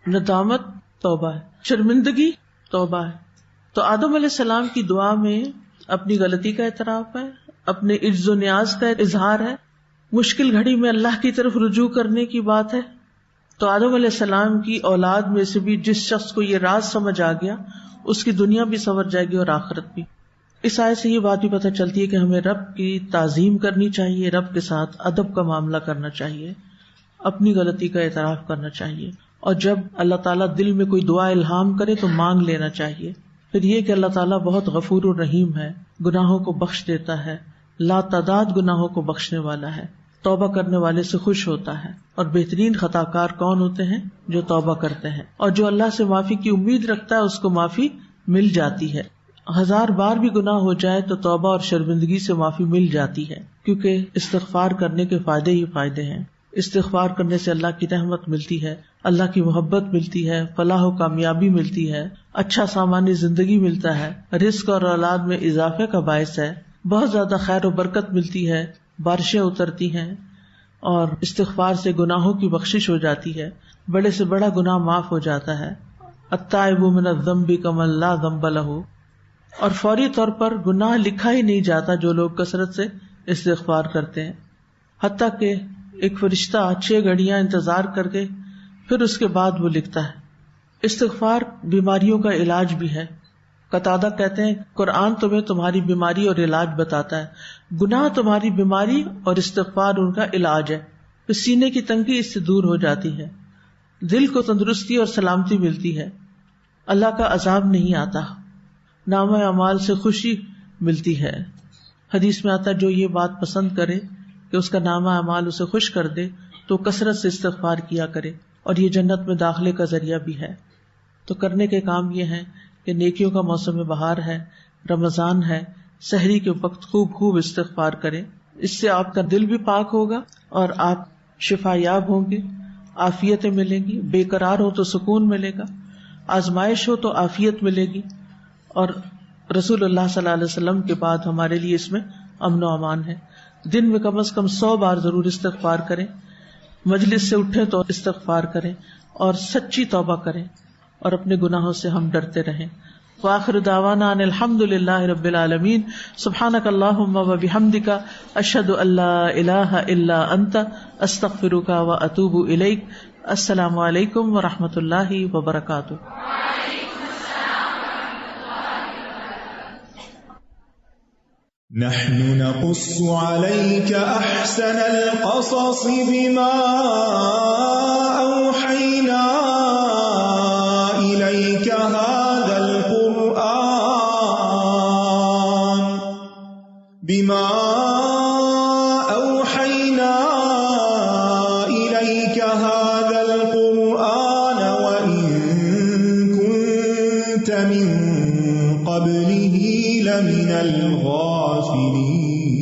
Speaker 2: ندامت توبہ ہے، شرمندگی توبہ ہے. تو آدم علیہ السلام کی دعا میں اپنی غلطی کا اعتراف ہے، اپنے عجز و نیاز کا اظہار ہے، مشکل گھڑی میں اللہ کی طرف رجوع کرنے کی بات ہے. تو آدم علیہ السلام کی اولاد میں سے بھی جس شخص کو یہ راز سمجھ آ گیا اس کی دنیا بھی سنور جائے گی اور آخرت بھی. اس آیت سے یہ بات بھی پتہ چلتی ہے کہ ہمیں رب کی تعظیم کرنی چاہیے، رب کے ساتھ ادب کا معاملہ کرنا چاہیے، اپنی غلطی کا اعتراف کرنا چاہیے. اور جب اللہ تعالیٰ دل میں کوئی دعا الہام کرے تو مانگ لینا چاہیے. پھر یہ کہ اللہ تعالیٰ بہت غفور الرحیم ہے، گناہوں کو بخش دیتا ہے، لا تعداد گناہوں کو بخشنے والا ہے، توبہ کرنے والے سے خوش ہوتا ہے. اور بہترین خطا کار کون ہوتے ہیں؟ جو توبہ کرتے ہیں. اور جو اللہ سے معافی کی امید رکھتا ہے اس کو معافی مل جاتی ہے. 1000 بار بھی گناہ ہو جائے تو توبہ اور شرمندگی سے معافی مل جاتی ہے، کیونکہ استغفار کرنے کے فائدے ہی فائدے ہیں. استغفار کرنے سے اللہ کی رحمت ملتی ہے، اللہ کی محبت ملتی ہے، فلاح و کامیابی ملتی ہے، اچھا سامانی زندگی ملتا ہے، رزق اور اولاد میں اضافے کا باعث ہے، بہت زیادہ خیر و برکت ملتی ہے، بارشیں اترتی ہیں، اور استغفار سے گناہوں کی بخشش ہو جاتی ہے، بڑے سے بڑا گناہ معاف ہو جاتا ہے. التائب من الذنب کمن لا ذنب له. اور فوری طور پر گناہ لکھا ہی نہیں جاتا جو لوگ کثرت سے استغفار کرتے ہیں، حتیٰ کہ ایک فرشتہ 6 گھڑیاں انتظار کر کے پھر اس کے بعد وہ لکھتا ہے. استغفار بیماریوں کا علاج بھی ہے. قتادہ کہتے ہیں قرآن تمہیں تمہاری بیماری اور علاج بتاتا ہے، گناہ تمہاری بیماری اور استغفار ان کا علاج ہے. تو سینے کی تنگی اس سے دور ہو جاتی ہے، دل کو تندرستی اور سلامتی ملتی ہے، اللہ کا عذاب نہیں آتا، نامہ اعمال سے خوشی ملتی ہے. حدیث میں آتا ہے جو یہ بات پسند کرے کہ اس کا نامہ اعمال اسے خوش کر دے تو کثرت سے استغفار کیا کرے، اور یہ جنت میں داخلے کا ذریعہ بھی ہے۔ تو کرنے کے کام یہ ہیں کہ نیکیوں کا موسم بہار ہے، رمضان ہے، سحری کے وقت خوب خوب استغفار کریں، اس سے آپ کا دل بھی پاک ہوگا اور آپ شفا یاب ہوں گے، عافیتیں ملیں گی، بے قرار ہو تو سکون ملے گا، آزمائش ہو تو عافیت ملے گی، اور رسول اللہ صلی اللہ علیہ وسلم کے بعد ہمارے لیے اس میں امن و امان ہے۔ دن میں کم از کم 100 بار ضرور استغفار کریں، مجلس سے اٹھیں تو استغفار کریں اور سچی توبہ کریں، اور اپنے گناہوں سے ہم ڈرتے رہیں۔ وآخر دعوانا ان الحمد للہ رب العالمین۔ سبحانک اللہم وبحمدک، اشہد ان لا الہ الا انت، استغفرک واتوب الیک۔ السلام علیکم ورحمۃ اللہ وبرکاتہ۔
Speaker 1: نحن نقص عليك أحسن القصص بما أوحينا إليك هذا القرآن وإن كنت من قبله لمن الغافلين۔